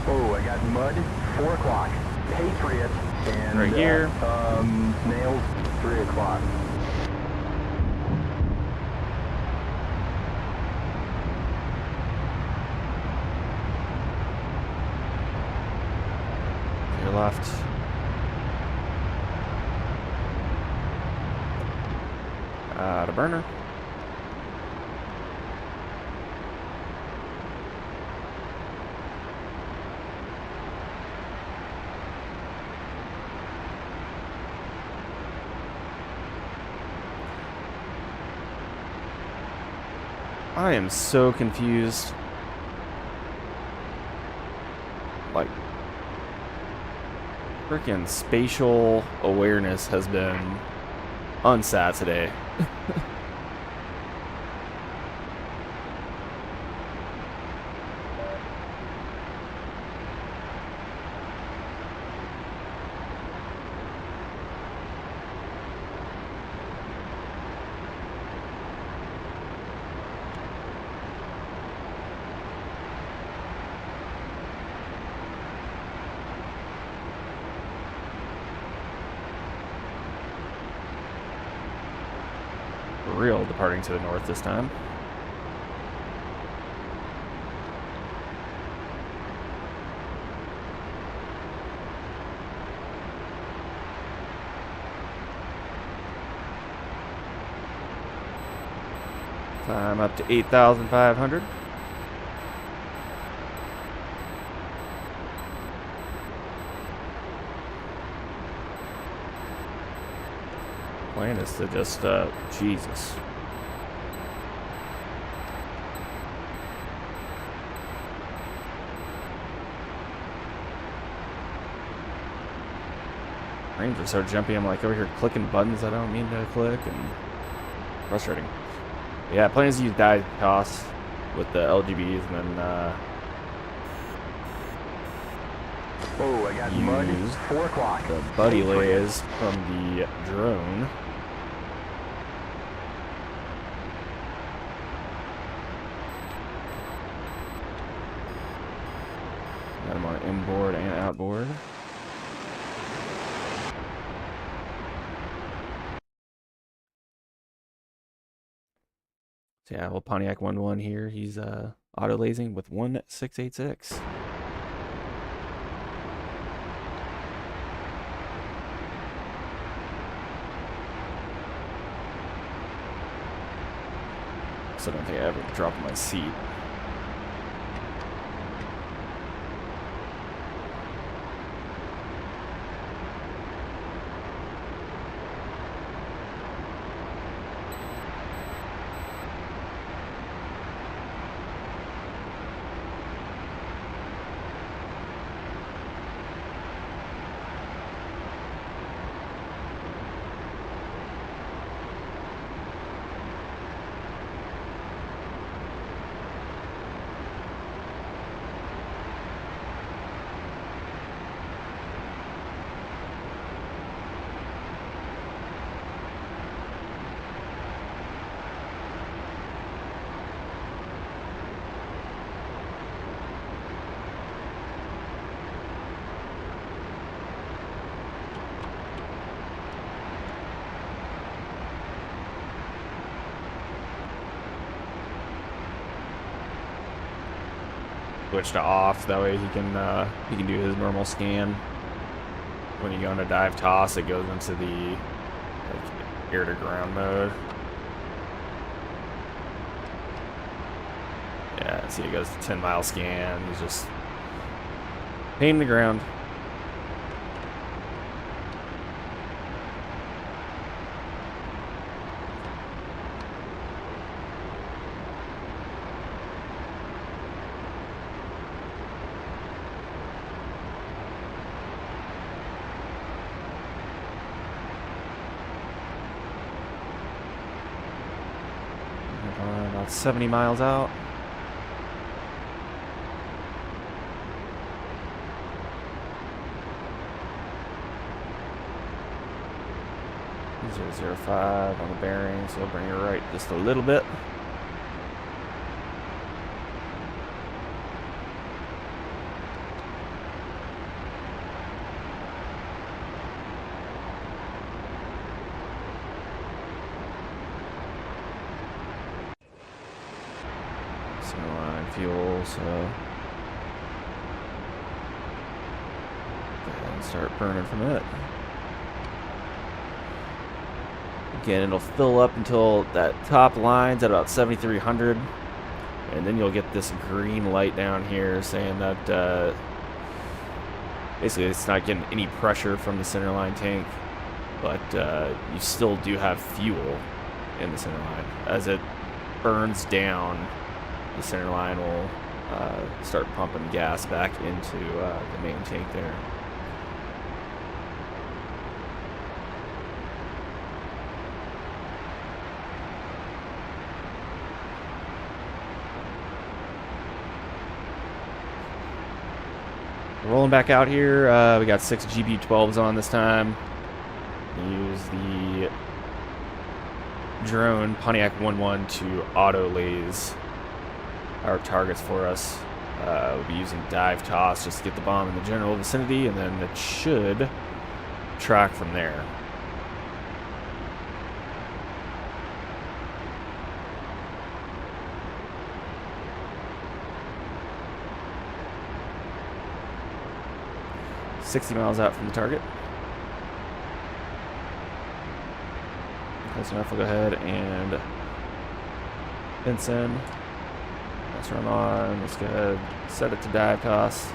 Oh, I got mud. 4 o'clock. Patriot. And Right here. Nails, 3 o'clock. Your left. Out of burner. I am so confused. Like, freaking spatial awareness has been unsat today. Real departing to the north this time. Time up to 8,500. Plan is to just, Jesus. Frames are so jumpy, I'm like over here clicking buttons I don't mean to click, and frustrating. Yeah, plan is to use dive toss with the LGBs, and then, Oh, I got mud, use 4 o'clock. the buddy lays from the drone. Got them on inboard and outboard. So yeah, well, Pontiac 1-1 here. He's auto lasing with 1686. So I don't think I ever dropped my seat. Switch to off, that way he can do his normal scan. When you go into dive toss, it goes into the like, air to ground mode. Yeah, see, it goes to 10-mile scan. He's just painting the ground. About 70 miles out. .005 on the bearing, so I'll bring you right just a little bit. fuel, so go ahead and start burning from it. Again, it'll fill up until that top line's at about 7,300, and then you'll get this green light down here saying that basically it's not getting any pressure from the centerline tank, but you still do have fuel in the centerline. As it burns down, the centerline will start pumping gas back into the main tank there. Rolling back out here, we got 6 GB12s on this time. Use the drone Pontiac 1-1 to auto laze our targets for us. We'll be using dive toss just to get the bomb in the general vicinity, and then it should track from there. $60 miles out from the target. Close enough, we'll go ahead and fence in. Let's run on. Let's go ahead and set it to dive toss.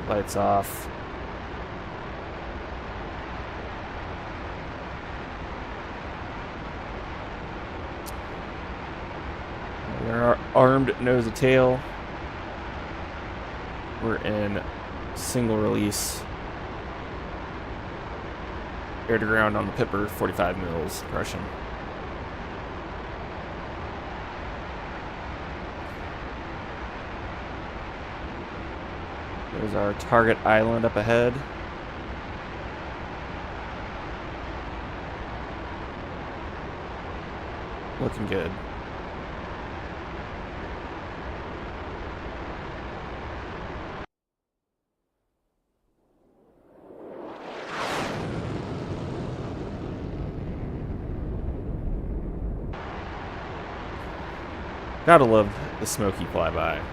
Lights off. We're armed nose to tail. We're in single release air to ground on the Pipper, 45 mils suppression. There's our target island up ahead. Looking good. Gotta love the smoky flyby.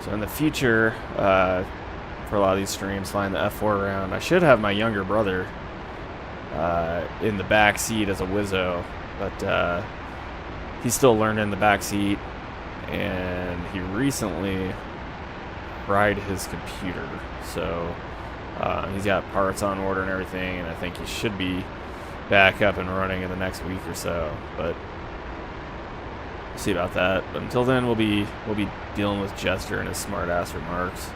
So in the future, for a lot of these streams, flying the F-4 around, I should have my younger brother in the back seat as a Wizzo, but he's still learning the back seat, and he recently fried his computer. So he's got parts on order and everything, and I think he should be back up and running in the next week or so. But see about that. But until then, we'll be dealing with Jester and his smart ass remarks.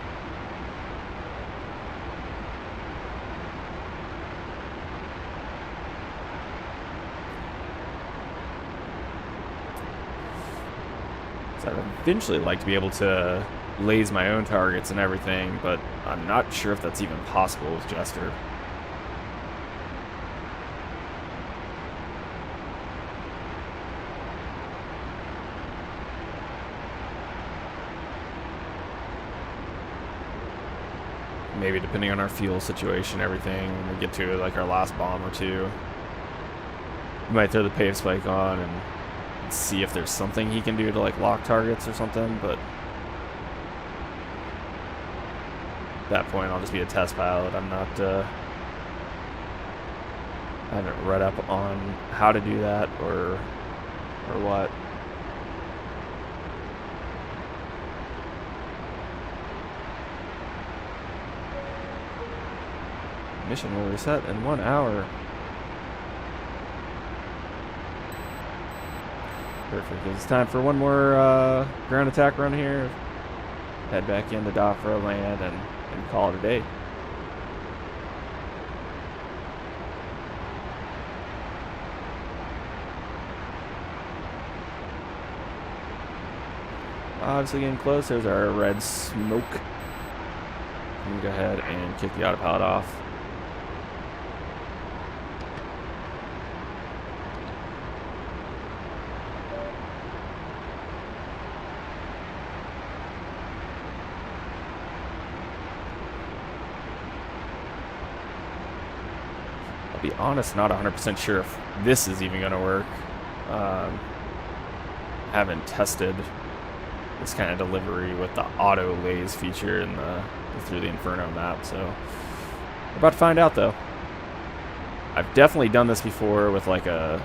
So I'd eventually like to be able to laze my own targets and everything, but I'm not sure if that's even possible with Jester. Maybe depending on our fuel situation, everything, when we get to like our last bomb or two, we might throw the pave spike on and see if there's something he can do to like lock targets or something. But at that point, I'll just be a test pilot. I'm not. I haven't read up on how to do that or what. Mission will reset in 1 hour. Perfect. It's time for one more ground attack run here. head back into Dafra land and call it a day. Obviously getting close. There's our red smoke. I'm gonna go ahead and kick the autopilot off. I'll be honest, not 100% sure if this is even gonna work. Haven't tested this kind of delivery with the auto lays feature in the through the Inferno map, so we're about to find out though. I've definitely done this before with like a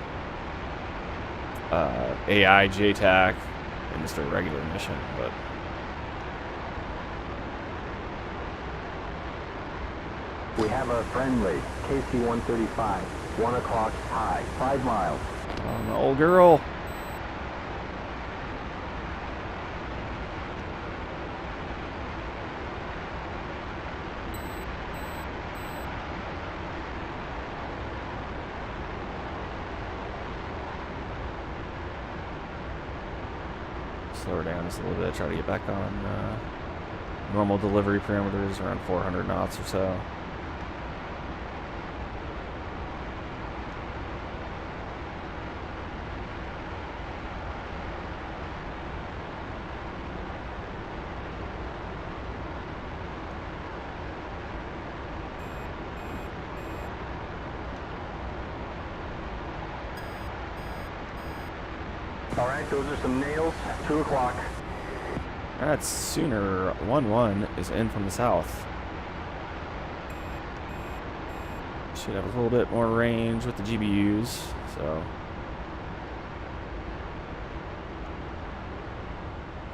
AI JTAC and just a regular mission, but We have a friendly KC-135, 1 o'clock high, 5 miles. oh, the old girl. Slow her down just a little bit, try to get back on normal delivery parameters around 400 knots or so. All right, those are some nails, 2 o'clock. That's Sooner 1-1 is in from the south. Should have a little bit more range with the GBUs, so.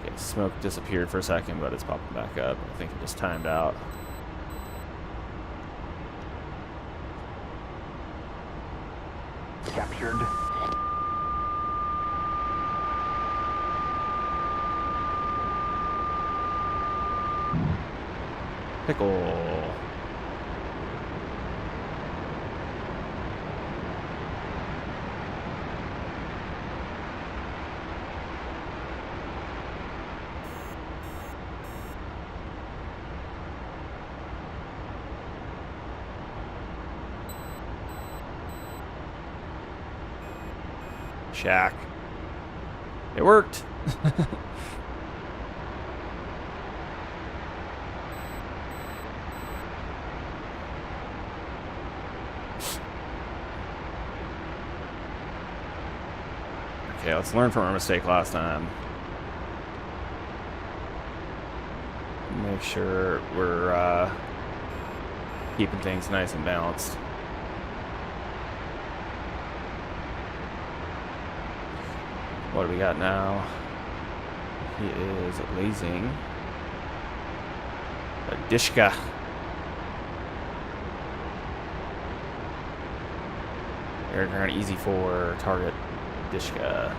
Okay, smoke disappeared for a second, but it's popping back up. I think it just timed out. Captured. Pickle. Shack. It worked. Okay, let's learn from our mistake last time. Make sure we're keeping things nice and balanced. What do we got now? He is lasing a Dishka. Air ground easy for target Dishka.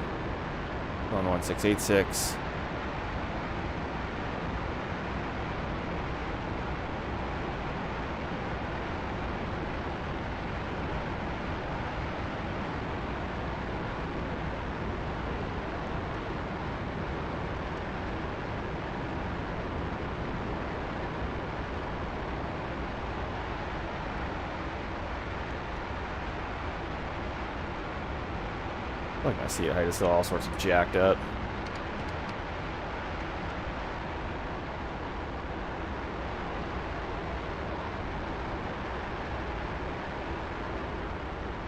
11686. Like my seat height is still all sorts of jacked up.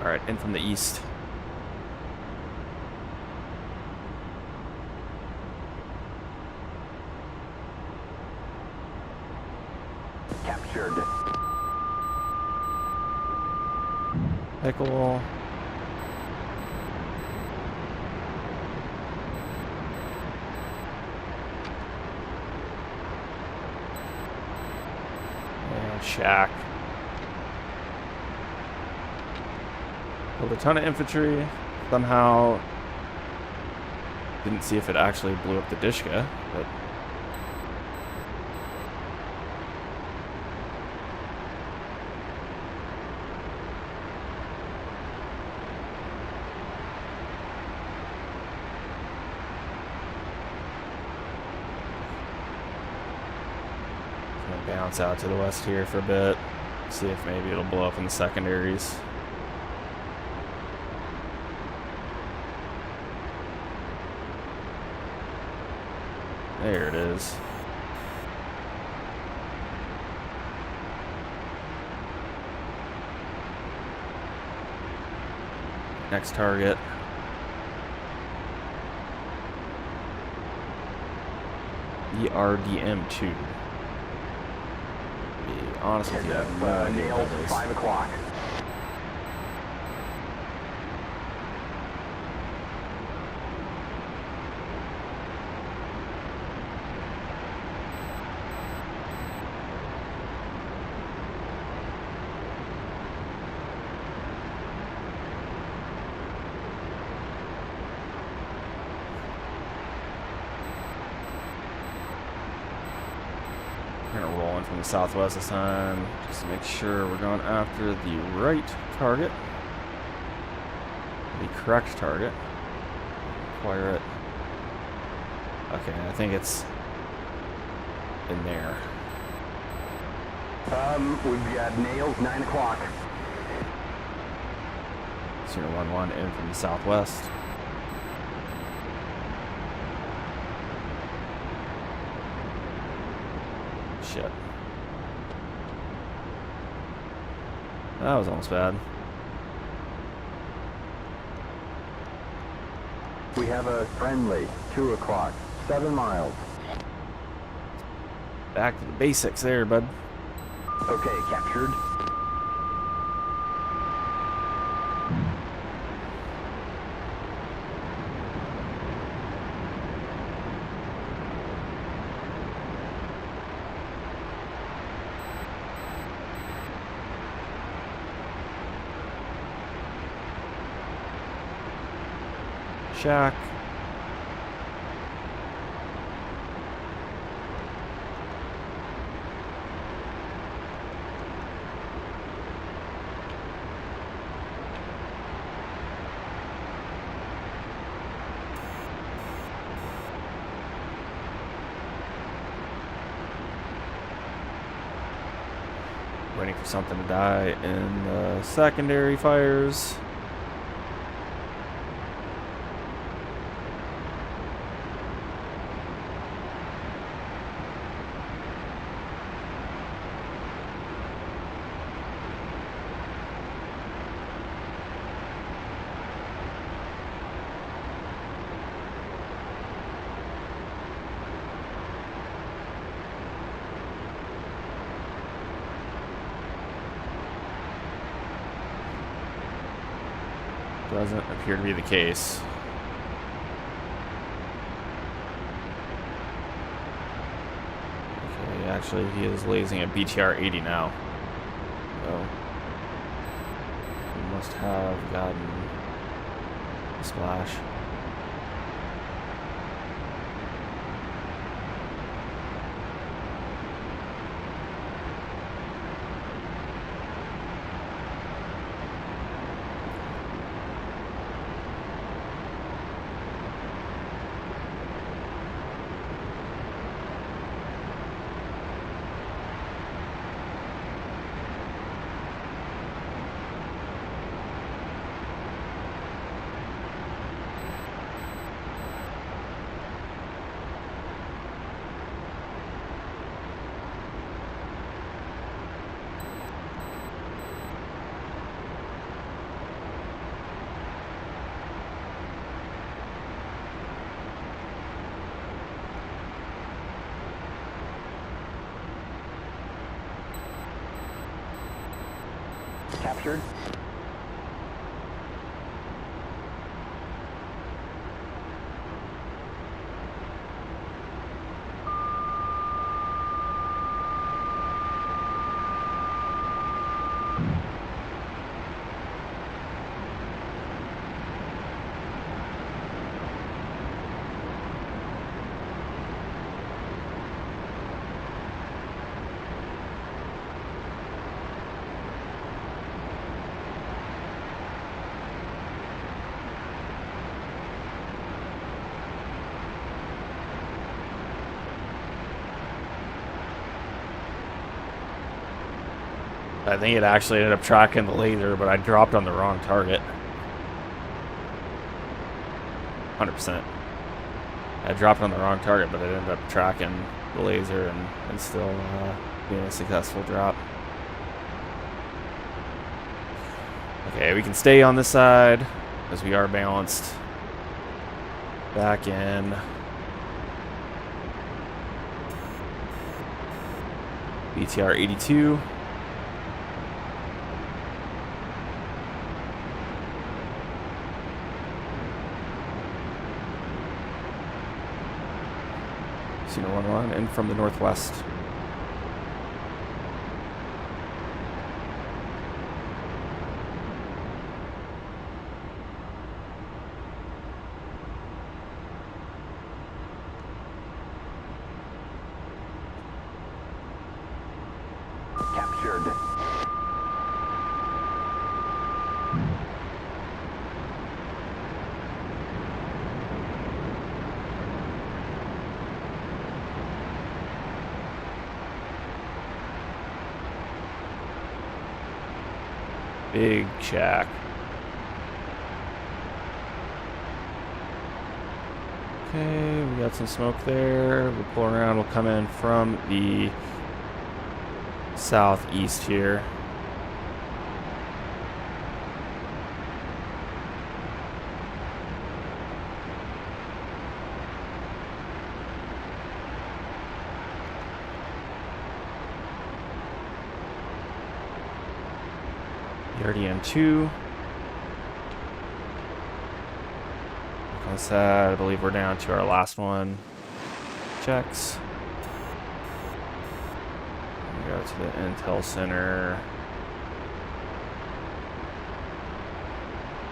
Alright, in from the east. Captured. Pickle. Shack. Killed a ton of infantry. Somehow didn't see if it actually blew up the Dishka, but bounce out to the west here for a bit. See if maybe it'll blow up in the secondaries. There it is. Next target. The RDM2. Be honest with you, I have no idea Nails, what that is. 5 o'clock. We're gonna roll in from the southwest this time, just to make sure we're going after the right target. The correct target. Acquire it. Okay, I think it's in there. We've got nails, 9 o'clock. Sooner 1-1 in from the southwest. Shit. That was almost bad. We have a friendly, 2 o'clock, 7 miles. Back to the basics there, bud. Okay, captured. Shack. Waiting for something to die in the secondary fires. Doesn't appear to be the case. Okay, actually he is lasing a BTR 80 now. So he must have gotten a splash. Captured. I think it actually ended up tracking the laser, but I dropped on the wrong target. 100%. I dropped on the wrong target, but it ended up tracking the laser and still being a successful drop. Okay, we can stay on this side as we are balanced. Back in. BTR 82. Cedar 11 in from the northwest. Captured. Big shack. Okay, we got some smoke there. We'll pull around. We'll come in from the southeast here. RDM2. On this side, I believe we're down to our last one. Checks. We go to the Intel Center.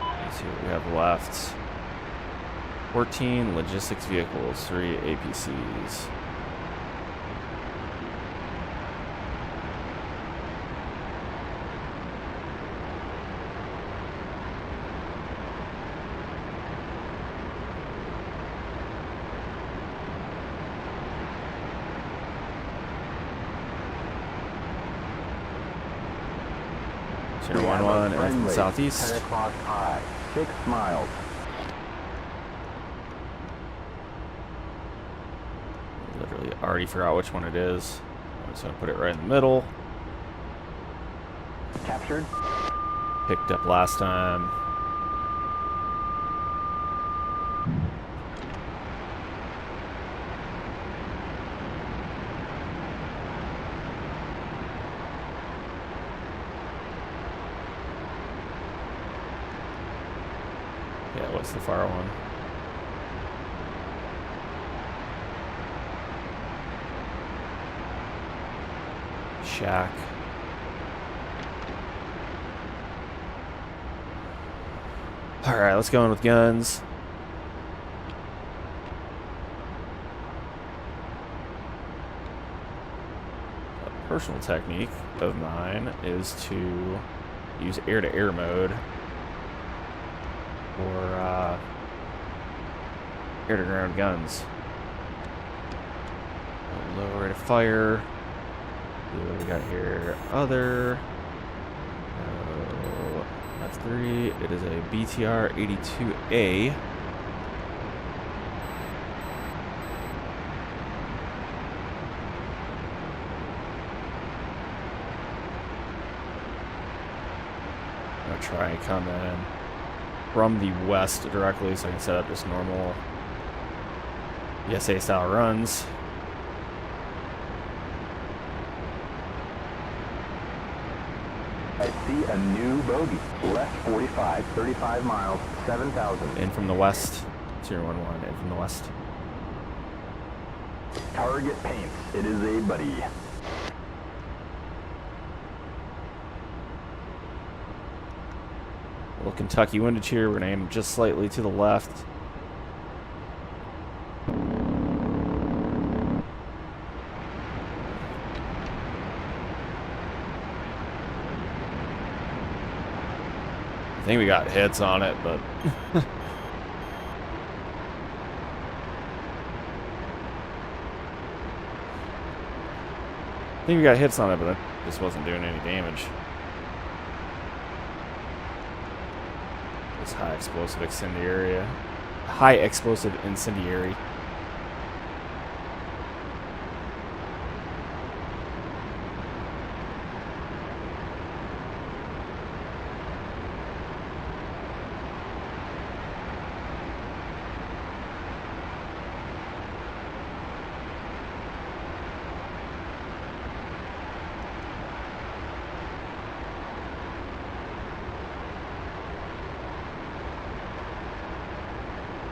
Let's see what we have left. 14 logistics vehicles, 3 APCs. Center 1-1 and from the southeast. 10 o'clock high, 6 miles. Literally already forgot which one it is. I'm just gonna put it right in the middle. Captured. Picked up last time. Yeah, what's the far one? Shack. Alright, let's go in with guns. A personal technique of mine is to use air-to-air mode or air-to-ground guns. Low rate of fire. See what we got here. Other. F-4E. It is a BTR 82A. I'm gonna try and come in from the west directly so I can set up just normal ESA style runs. I see a new bogey. Left 45, 35 miles, 7,000. In from the west. 011, in from the west. Target paints. It is a buddy. Little Kentucky windage here. We're going to aim just slightly to the left. I think we got hits on it, but I think we got hits on it, but it just wasn't doing any damage. It's high explosive incendiary. High explosive incendiary.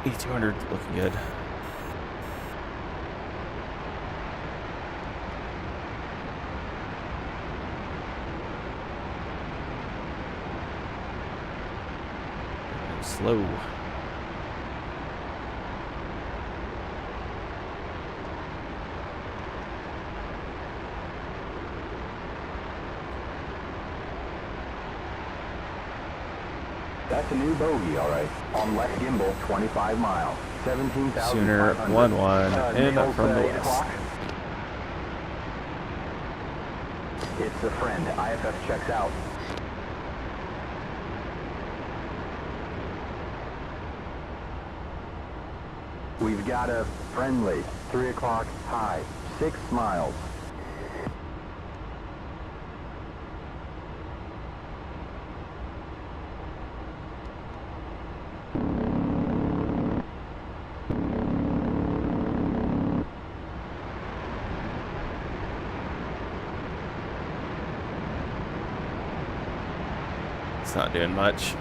$8,200 looking good. Slow. That's a new bogey, all right. On left gimbal, 25 miles, 17,000. Sooner 1-1 in from the west. It's a friend. IFF checks out. We've got a friendly. 3 o'clock high, 6 miles. It's not doing much.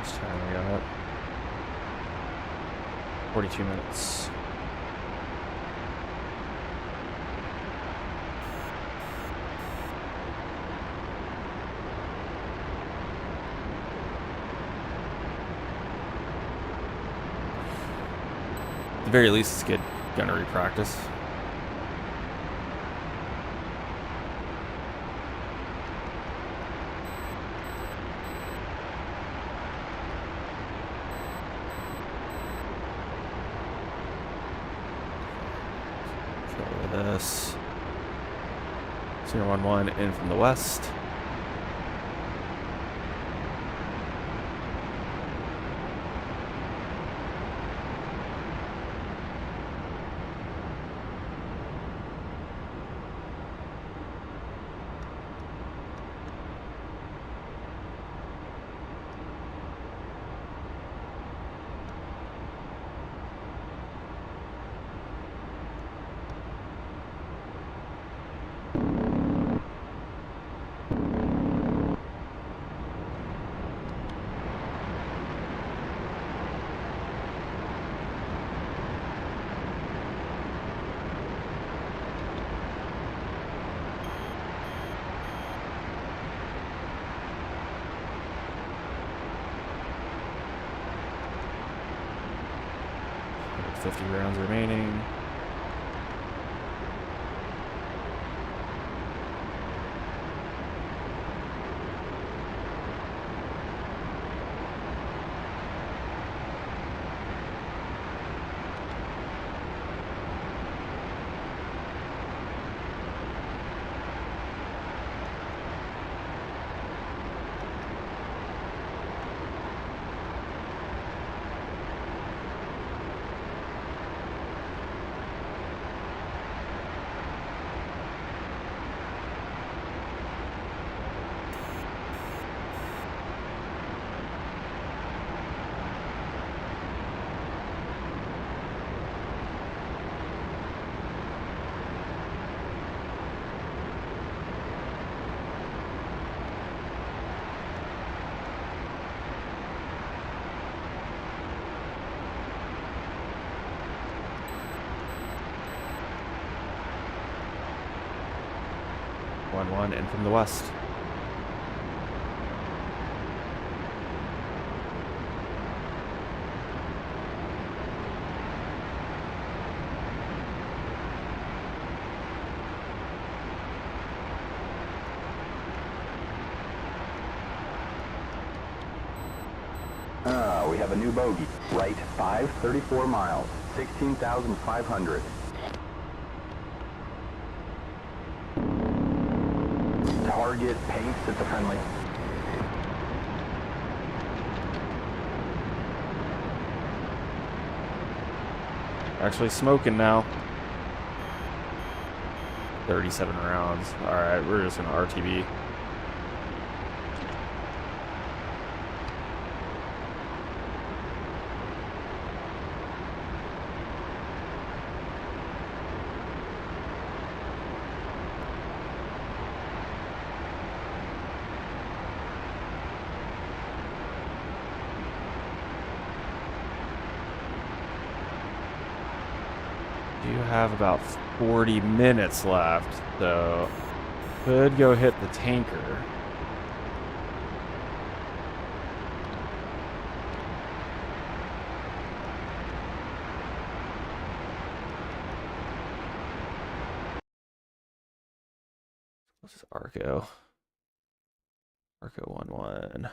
Time we got 42 minutes. At the very least, it's good gunnery practice. This Sooner 1-1 in from the west. Like 50 rounds remaining. 1-1 in from the west. We have a new bogey. Right 5, 34 miles, 16,500. Target paints at the friendly. Actually smoking now. 37 rounds. Alright, we're just gonna RTB. You have about 40 minutes left, so could go hit the tanker. This is Arco. Arco 1-1.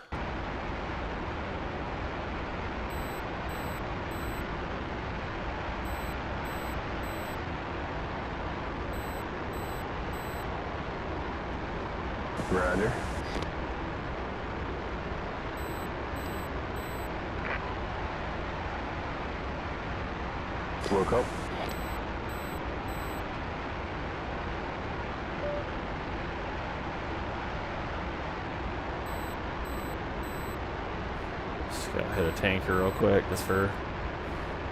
Rudder. Woke up. Just gotta hit a tanker real quick, just for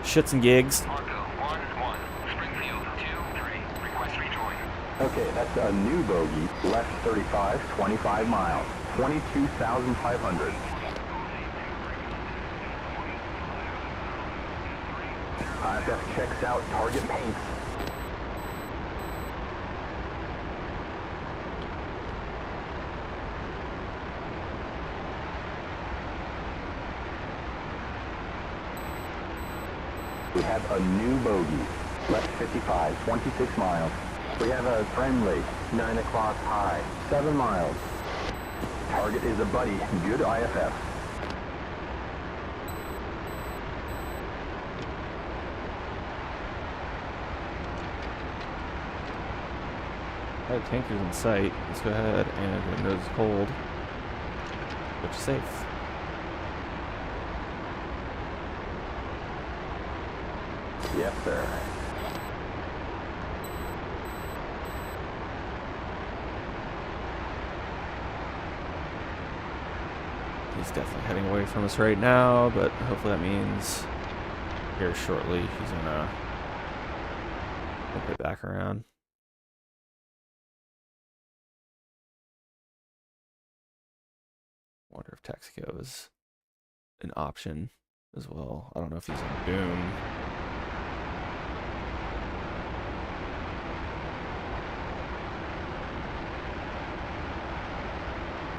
shits and gigs. Arco 1-1. Springfield 2-3. Request rejoin. Okay, that's a new bogey. Left 35, 25 miles, 22,500. IFF checks out target paints. We have a new bogey. Left 55, 26 miles. We have a friendly, 9 o'clock high, 7 miles. Target is a buddy, good IFF. Alright, tanker's in sight. Let's go ahead and nose hold. Which is safe. Yes, sir. He's definitely heading away from us right now, but hopefully that means here shortly he's gonna flip it back around. Wonder if Texaco is an option as well. I don't know if he's in boom.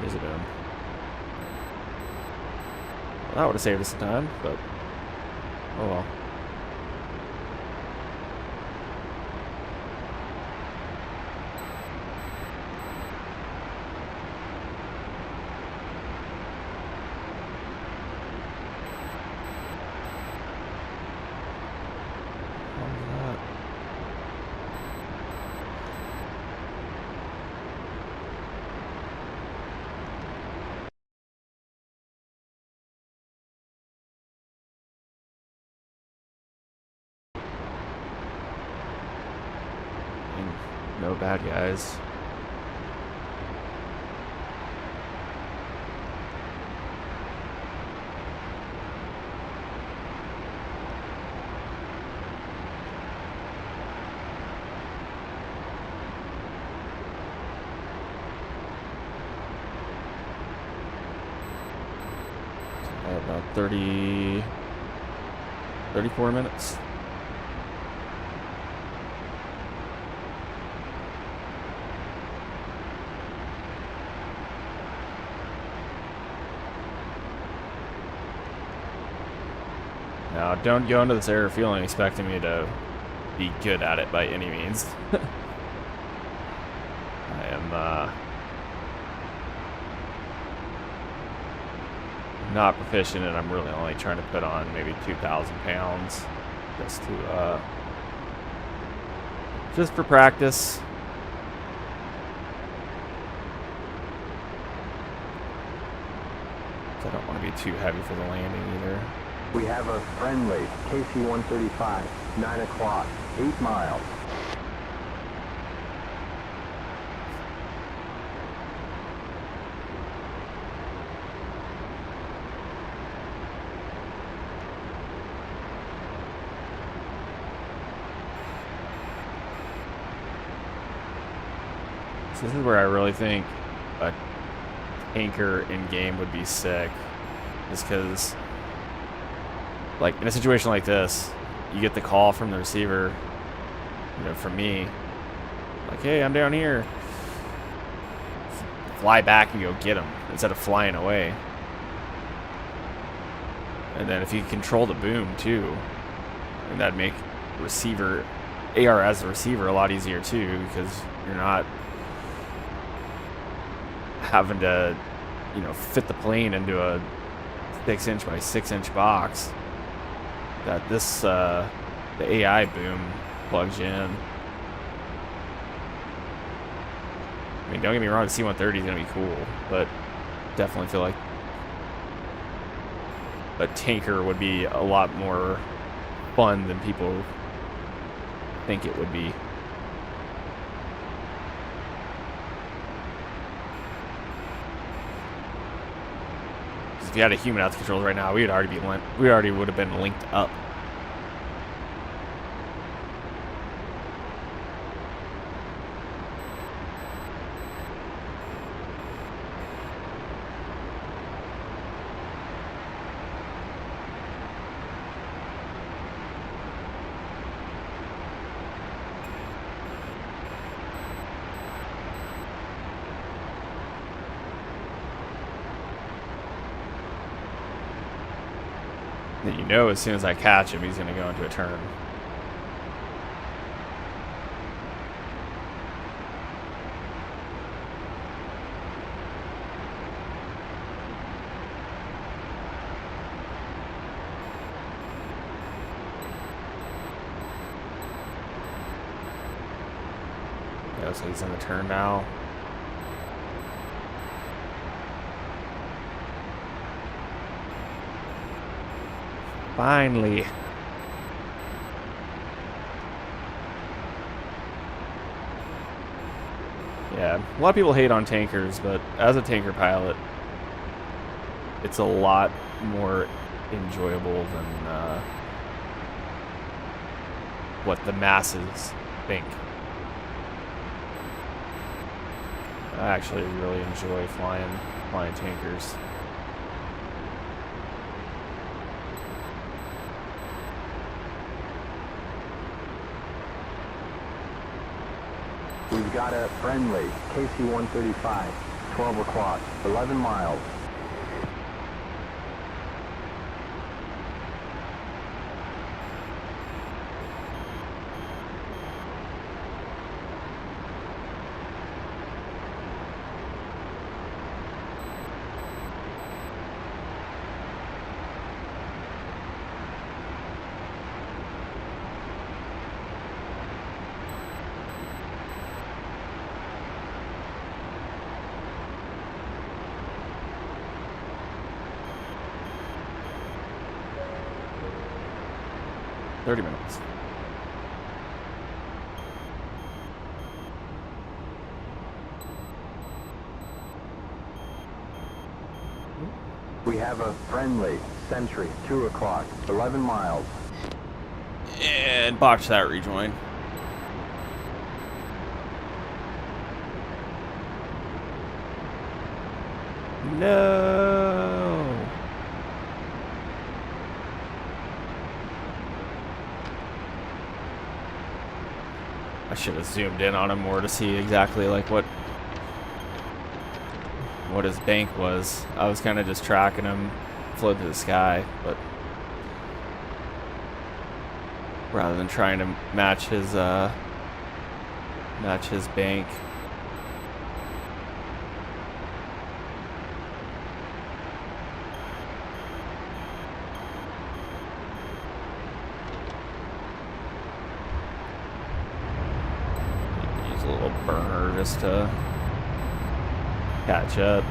He is a boom. Well, that would have saved us some time, but oh well. No bad guys. About 34 minutes. Now, don't go into this air refueling expecting me to be good at it by any means. I am not proficient, and I'm really only trying to put on maybe 2,000 pounds just for practice. I don't want to be too heavy for the landing either. We have a friendly KC-135, 9 o'clock, 8 miles. So this is where I really think a tanker in game would be sick, just because, like, in a situation like this, you get the call from the receiver, you know, from me, like, hey, I'm down here. Fly back and go get him instead of flying away. And then if you control the boom too, and that'd make receiver AR as a receiver a lot easier too, because you're not having to, you know, fit the plane into a 6-inch by 6-inch box that this the AI boom plugs you in. I mean, don't get me wrong, the C-130 is gonna be cool, but definitely feel like a tanker would be a lot more fun than people think it would be. If you had a human out the controls right now, we already would have been linked up. You know, as soon as I catch him, he's going to go into a turn. Yeah, so he's in the turn now. Finally. Yeah, a lot of people hate on tankers, but as a tanker pilot, it's a lot more enjoyable than what the masses think. I actually really enjoy flying tankers. We've got a friendly KC-135, 12 o'clock, 11 miles. Minutes. We have a friendly Sentry, 2 o'clock, 11 miles. And botch that rejoin. No. I should have zoomed in on him more to see exactly like what his bank was. I was kind of just tracking him float to the sky, but rather than trying to match his bank. Use a little burner just to catch up.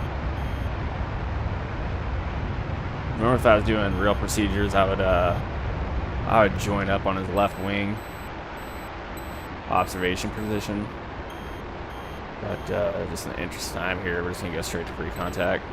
Remember, if I was doing real procedures, I would join up on his left wing observation position. But just in the interest of time here, we're just gonna go straight to pre-contact.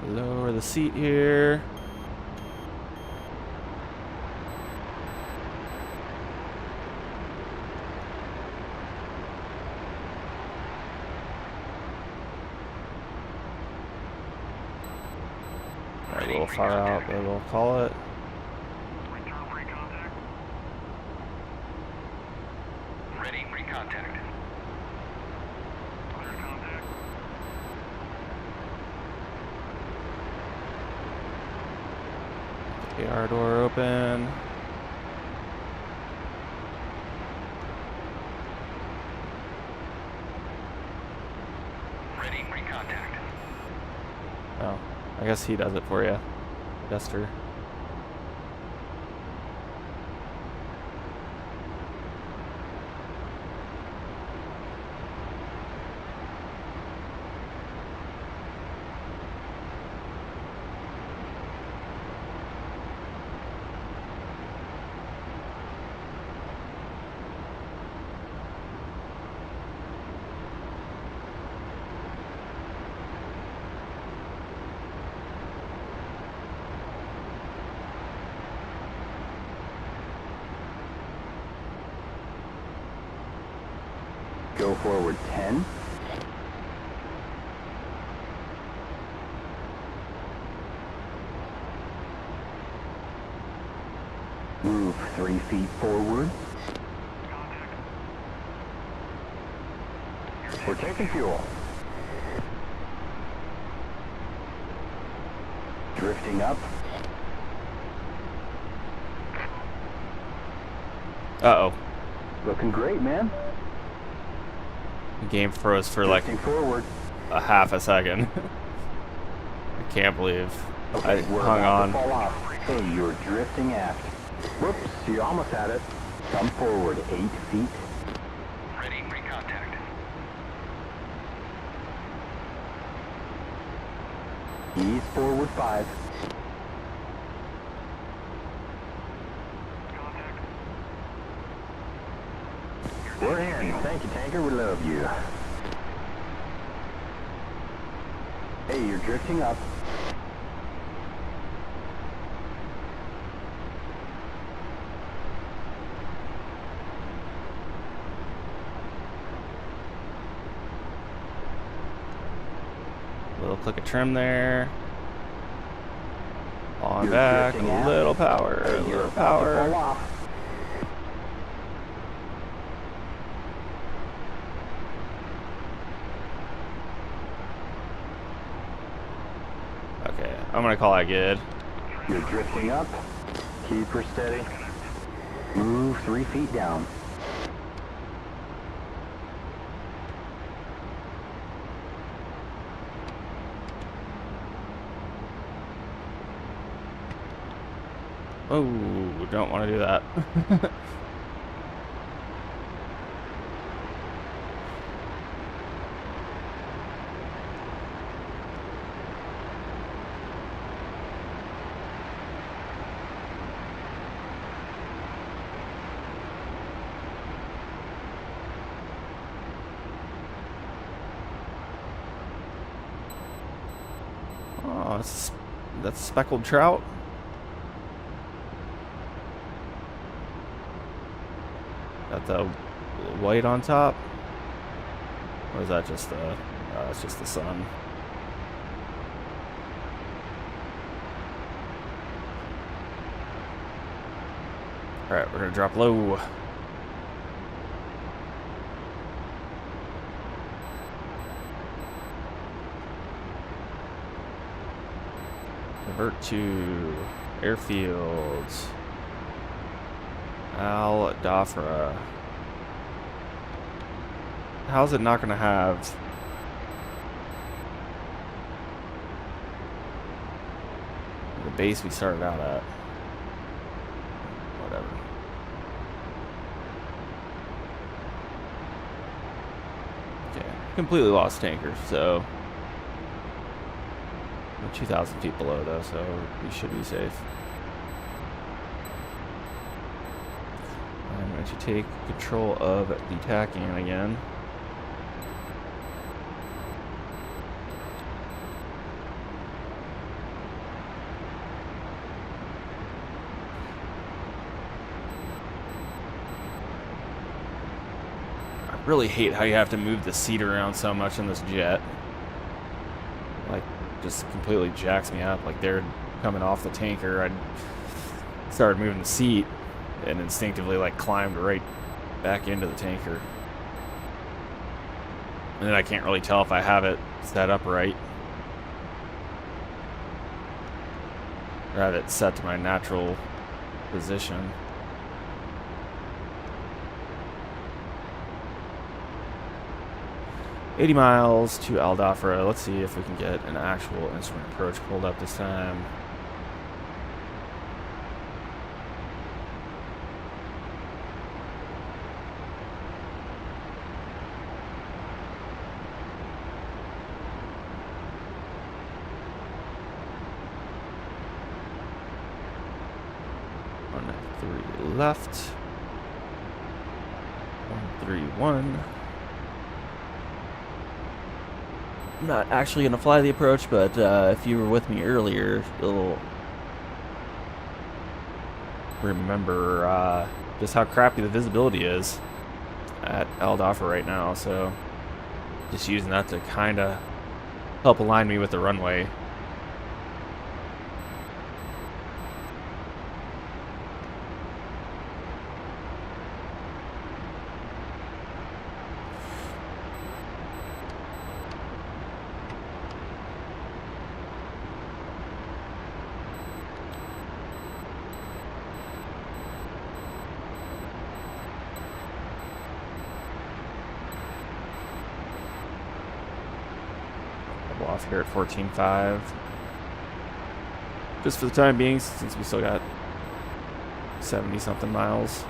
Lower the seat here. Alright, a little far out, but we'll call it. Return pre-contact. Ready, pre-contact. Clear contact. AR door open. Ready, pre-contact. Oh, I guess he does it for you, Duster. Go forward 10. Move 3 feet forward. Contact. We're taking fuel. Drifting up. Uh-oh. Looking great, man. The game froze for like Drifting forward. a half a second. I can't believe I We're hung about on. to fall off. Hey, you're drifting aft. Whoops, you almost had it. Come forward 8 feet. Ready, pre-contact. Ease forward 5. Contact. We're in. Thank you, tanker. We love you. Hey, you're drifting up. Little click of trim there. On You're back, drifting a out. little power, a Hey, you're little about to fall power. off. Okay, I'm gonna call that good. You're drifting up. Keep her steady. Move 3 feet down. Oh, don't want to do that. Oh, that's speckled trout. Got the white on top. Or is that just the... it's just the sun. Alright, we're gonna drop low. Revert to airfields. Al Dafra. How's it not gonna have... the base we started out at? Whatever. Okay, completely lost tanker, so... we're 2,000 feet below though, so we should be safe. I'm going to take control of the tacking again. I really hate how you have to move the seat around so much in this jet. Like, just completely jacks me up. Like, they're coming off the tanker. I started moving the seat and instinctively, like, climbed right back into the tanker. And then I can't really tell if I have it set up right. Or have it set to my natural position. $80 miles to Al Dafra. Let's see if we can get an actual instrument approach pulled up this time. Left. 131. I'm not actually going to fly the approach, but if you were with me earlier, you'll remember just how crappy the visibility is at Al Dafra right now. So just using that to kind of help align me with the runway. Off here at 14.5. Just for the time being, since we still got 70 something miles.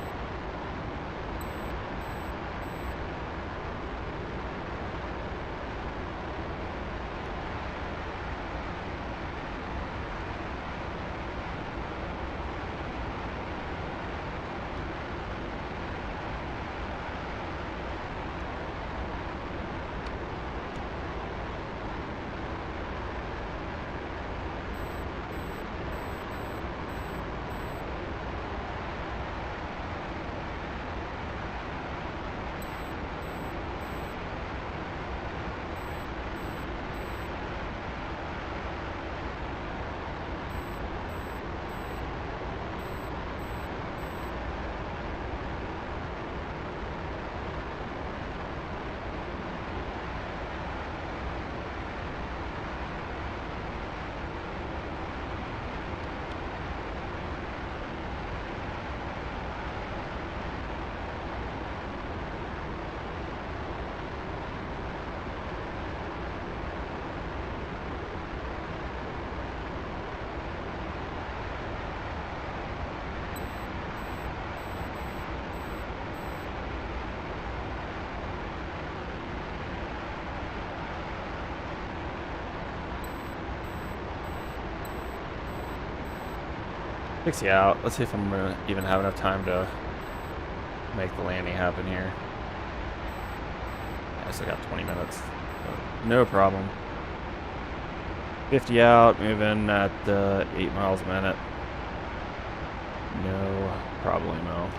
Pixie out. Let's see if I'm gonna even have enough time to make the landing happen here. I still got 20 minutes. So no problem. 50 out, moving at 8 miles a minute. No problemo.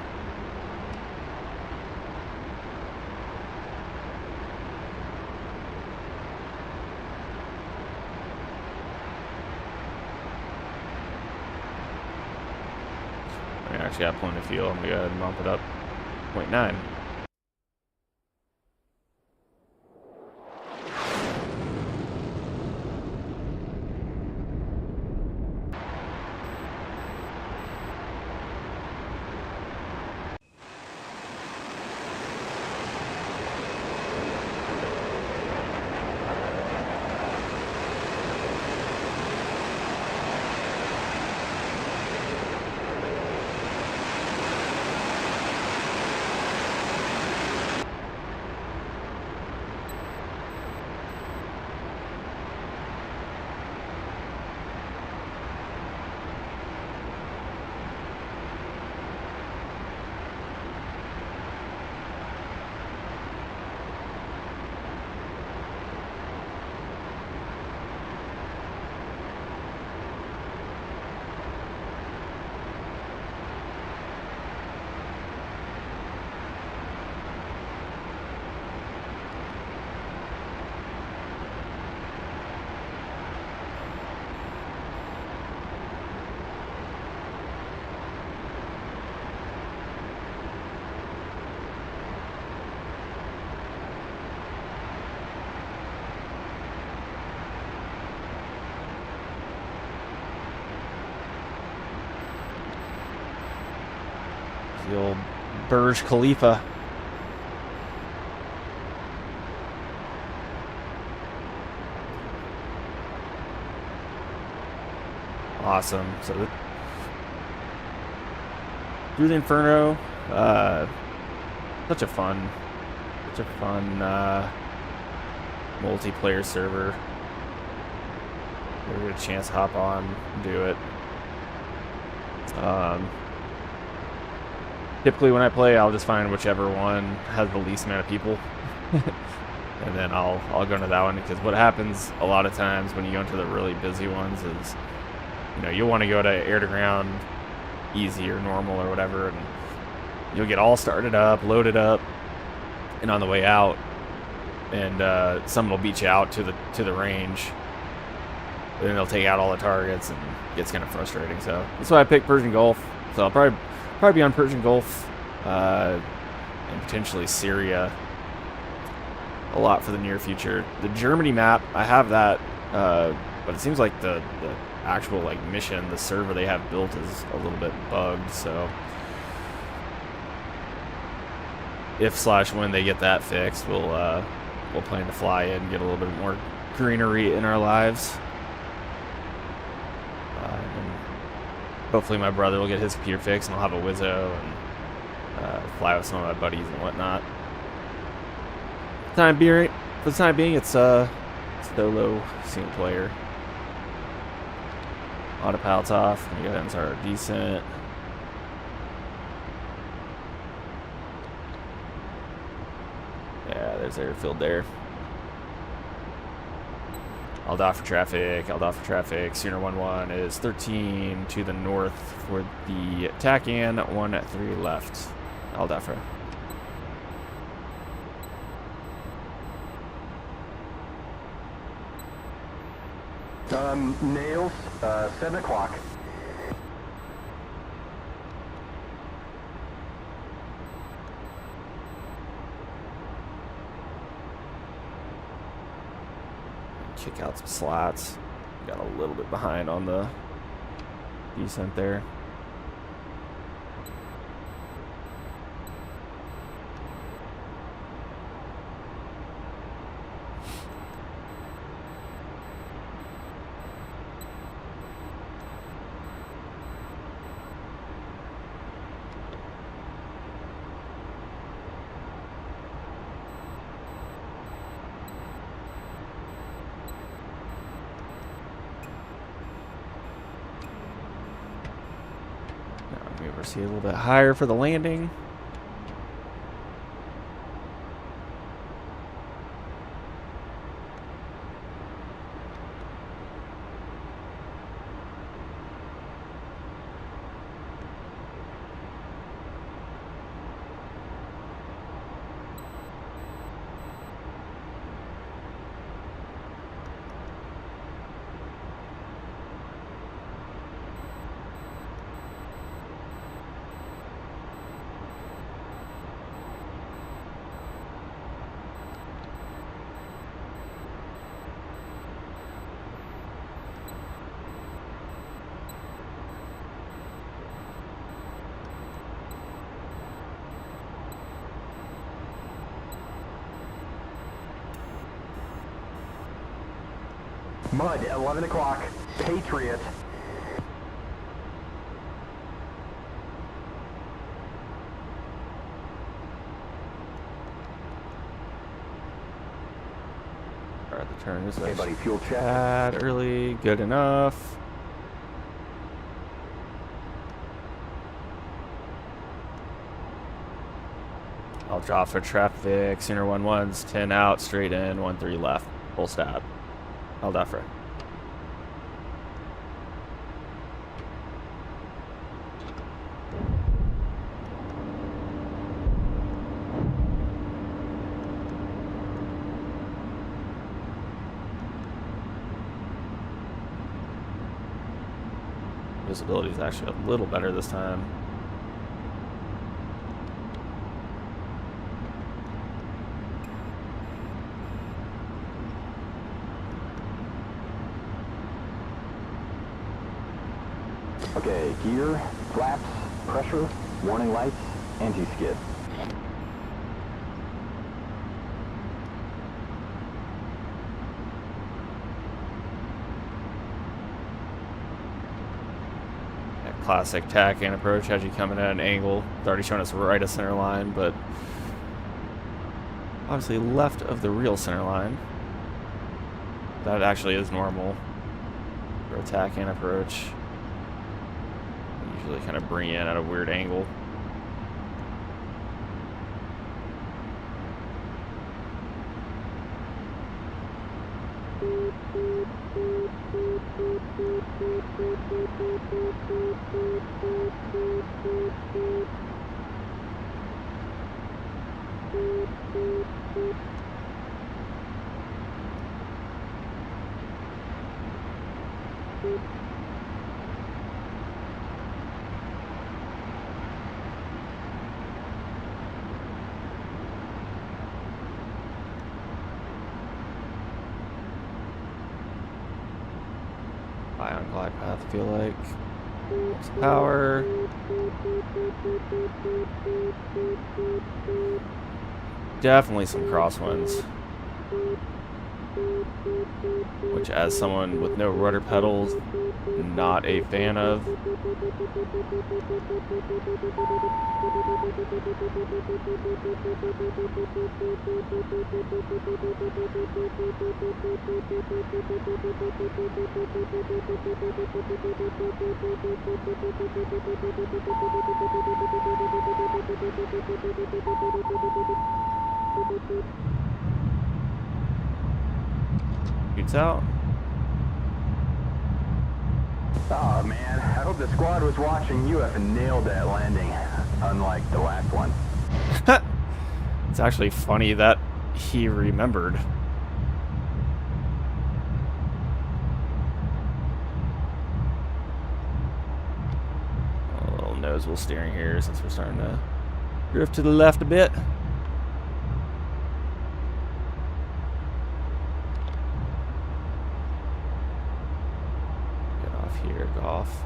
I actually got plenty of fuel. I'm gonna go ahead and bump it up 0.9. The old Burj Khalifa. Awesome. So through the Inferno, such a fun multiplayer server. Never get a chance to hop on and do it. Typically when I play, I'll just find whichever one has the least amount of people. And then I'll go into that one, because what happens a lot of times when you go into the really busy ones is, you know, you'll want to go to air to ground easy or normal or whatever, and you'll get all started up, loaded up, and on the way out, and someone will beat you out to the range, and then they'll take out all the targets, and it gets kind of frustrating. So that's why I picked Persian Gulf. So I'll probably be on Persian Gulf and potentially Syria a lot for the near future. The Germany map, I have that, but it seems like the actual like mission, the server they have built is a little bit bugged. So if/when they get that fixed, we'll plan to fly in and get a little bit more greenery in our lives. And hopefully my brother will get his computer fixed, and I'll have a Wizzo and fly with some of my buddies and whatnot. For the time being, it's solo single player. Autopilot's off. We go ahead and start our descent. Yeah, there's airfield there. I'll dock for traffic. Sooner 1-1 is 13 to the north for the TACAN, 1-3 left. I'll dock for. Nails, 7 o'clock. Kick out some slats. Got a little bit behind on the descent there. See a little bit higher for the landing. Mud, 11 o'clock. Patriot. Alright, the turn is Hey, buddy, fuel check. bad early, good enough. I'll drop for traffic. Sooner 1-1's 10 out, straight in, 1-3 left. Full stop. I'll offer. Visibility is actually a little better this time. Okay, gear, flaps, pressure, warning lights, anti-skid. Classic tack and approach as you coming at an angle. It's already showing us right of center line, but obviously left of the real center line. That actually is normal for attack and approach. Usually kind of bring in at a weird angle. High on glide path, I feel like. Lots of power. Definitely some crosswinds. Which, as someone with no rudder pedals, not a fan of. Shoots out. Oh man, I hope the squad was watching you and nailed that landing, unlike the last one. It's actually funny that he remembered. A little nose wheel steering here since we're starting to drift to the left a bit. Here, go off.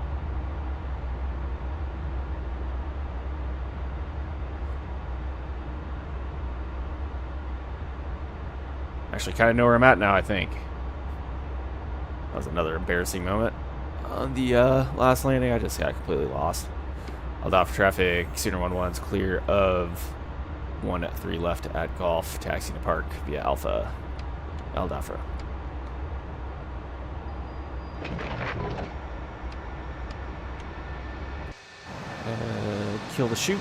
Actually, kind of know where I'm at now, I think. That was another embarrassing moment. On the last landing, I just got completely lost. Held out for traffic. Sooner 1-1's clear of 1-3 left at Golf. Taxiing to park via Alpha. El Dafra. Kill the shoot.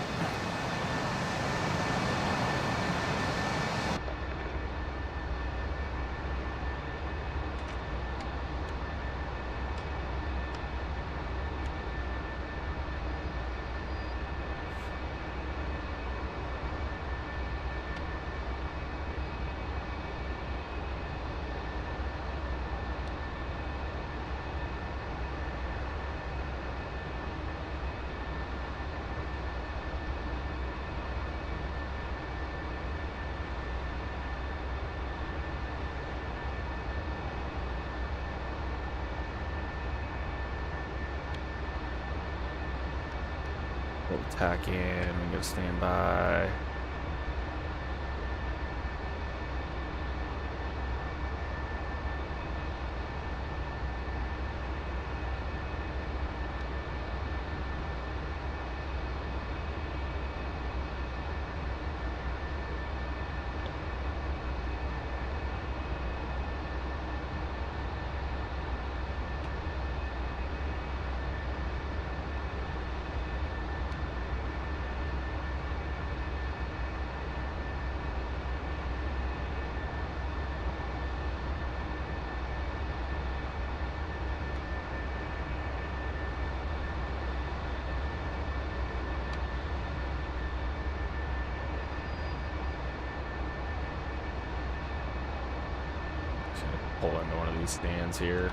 Tack in, we go stand by. pull into one of these stands here.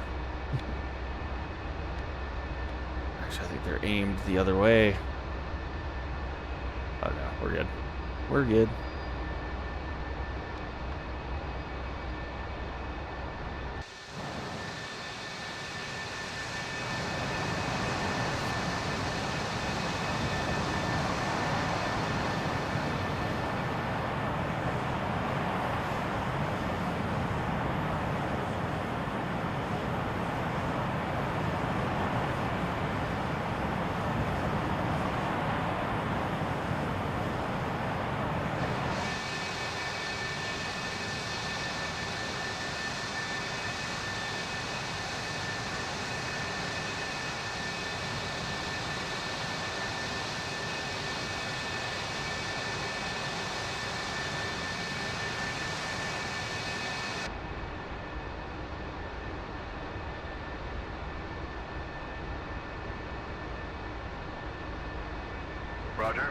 Actually, I think they're aimed the other way. Oh no, we're good. We're good. Roger.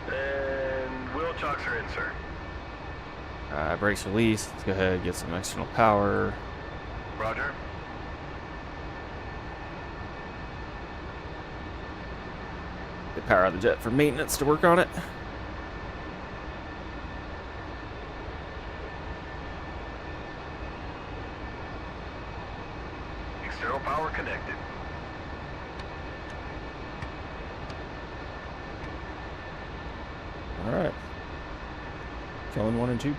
And wheel chocks are in, sir. Brakes released. Let's go ahead and get some external power. Roger. Get power out of the jet for maintenance to work on it. External power connected. All right. Killing 1 and 2.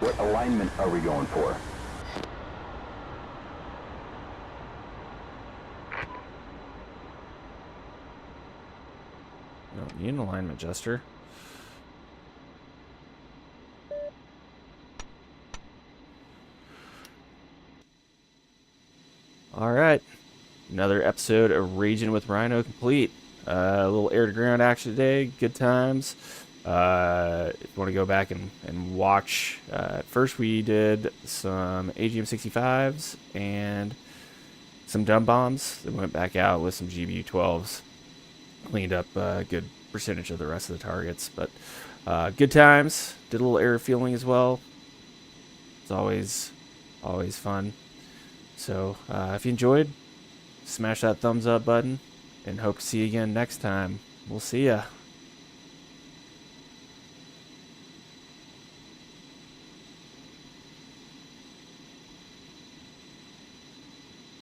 What alignment are we going for? You don't need an alignment adjuster. All right. Another episode of Raging with Rhino complete. A little air to ground action today. Good times. If you want to go back and watch, first we did some AGM 65s and some dumb bombs. Then went back out with some GBU 12s. Cleaned up a good percentage of the rest of the targets. But good times. Did a little air fueling as well. It's always fun. So if you enjoyed, smash that thumbs up button and hope to see you again next time. We'll see ya.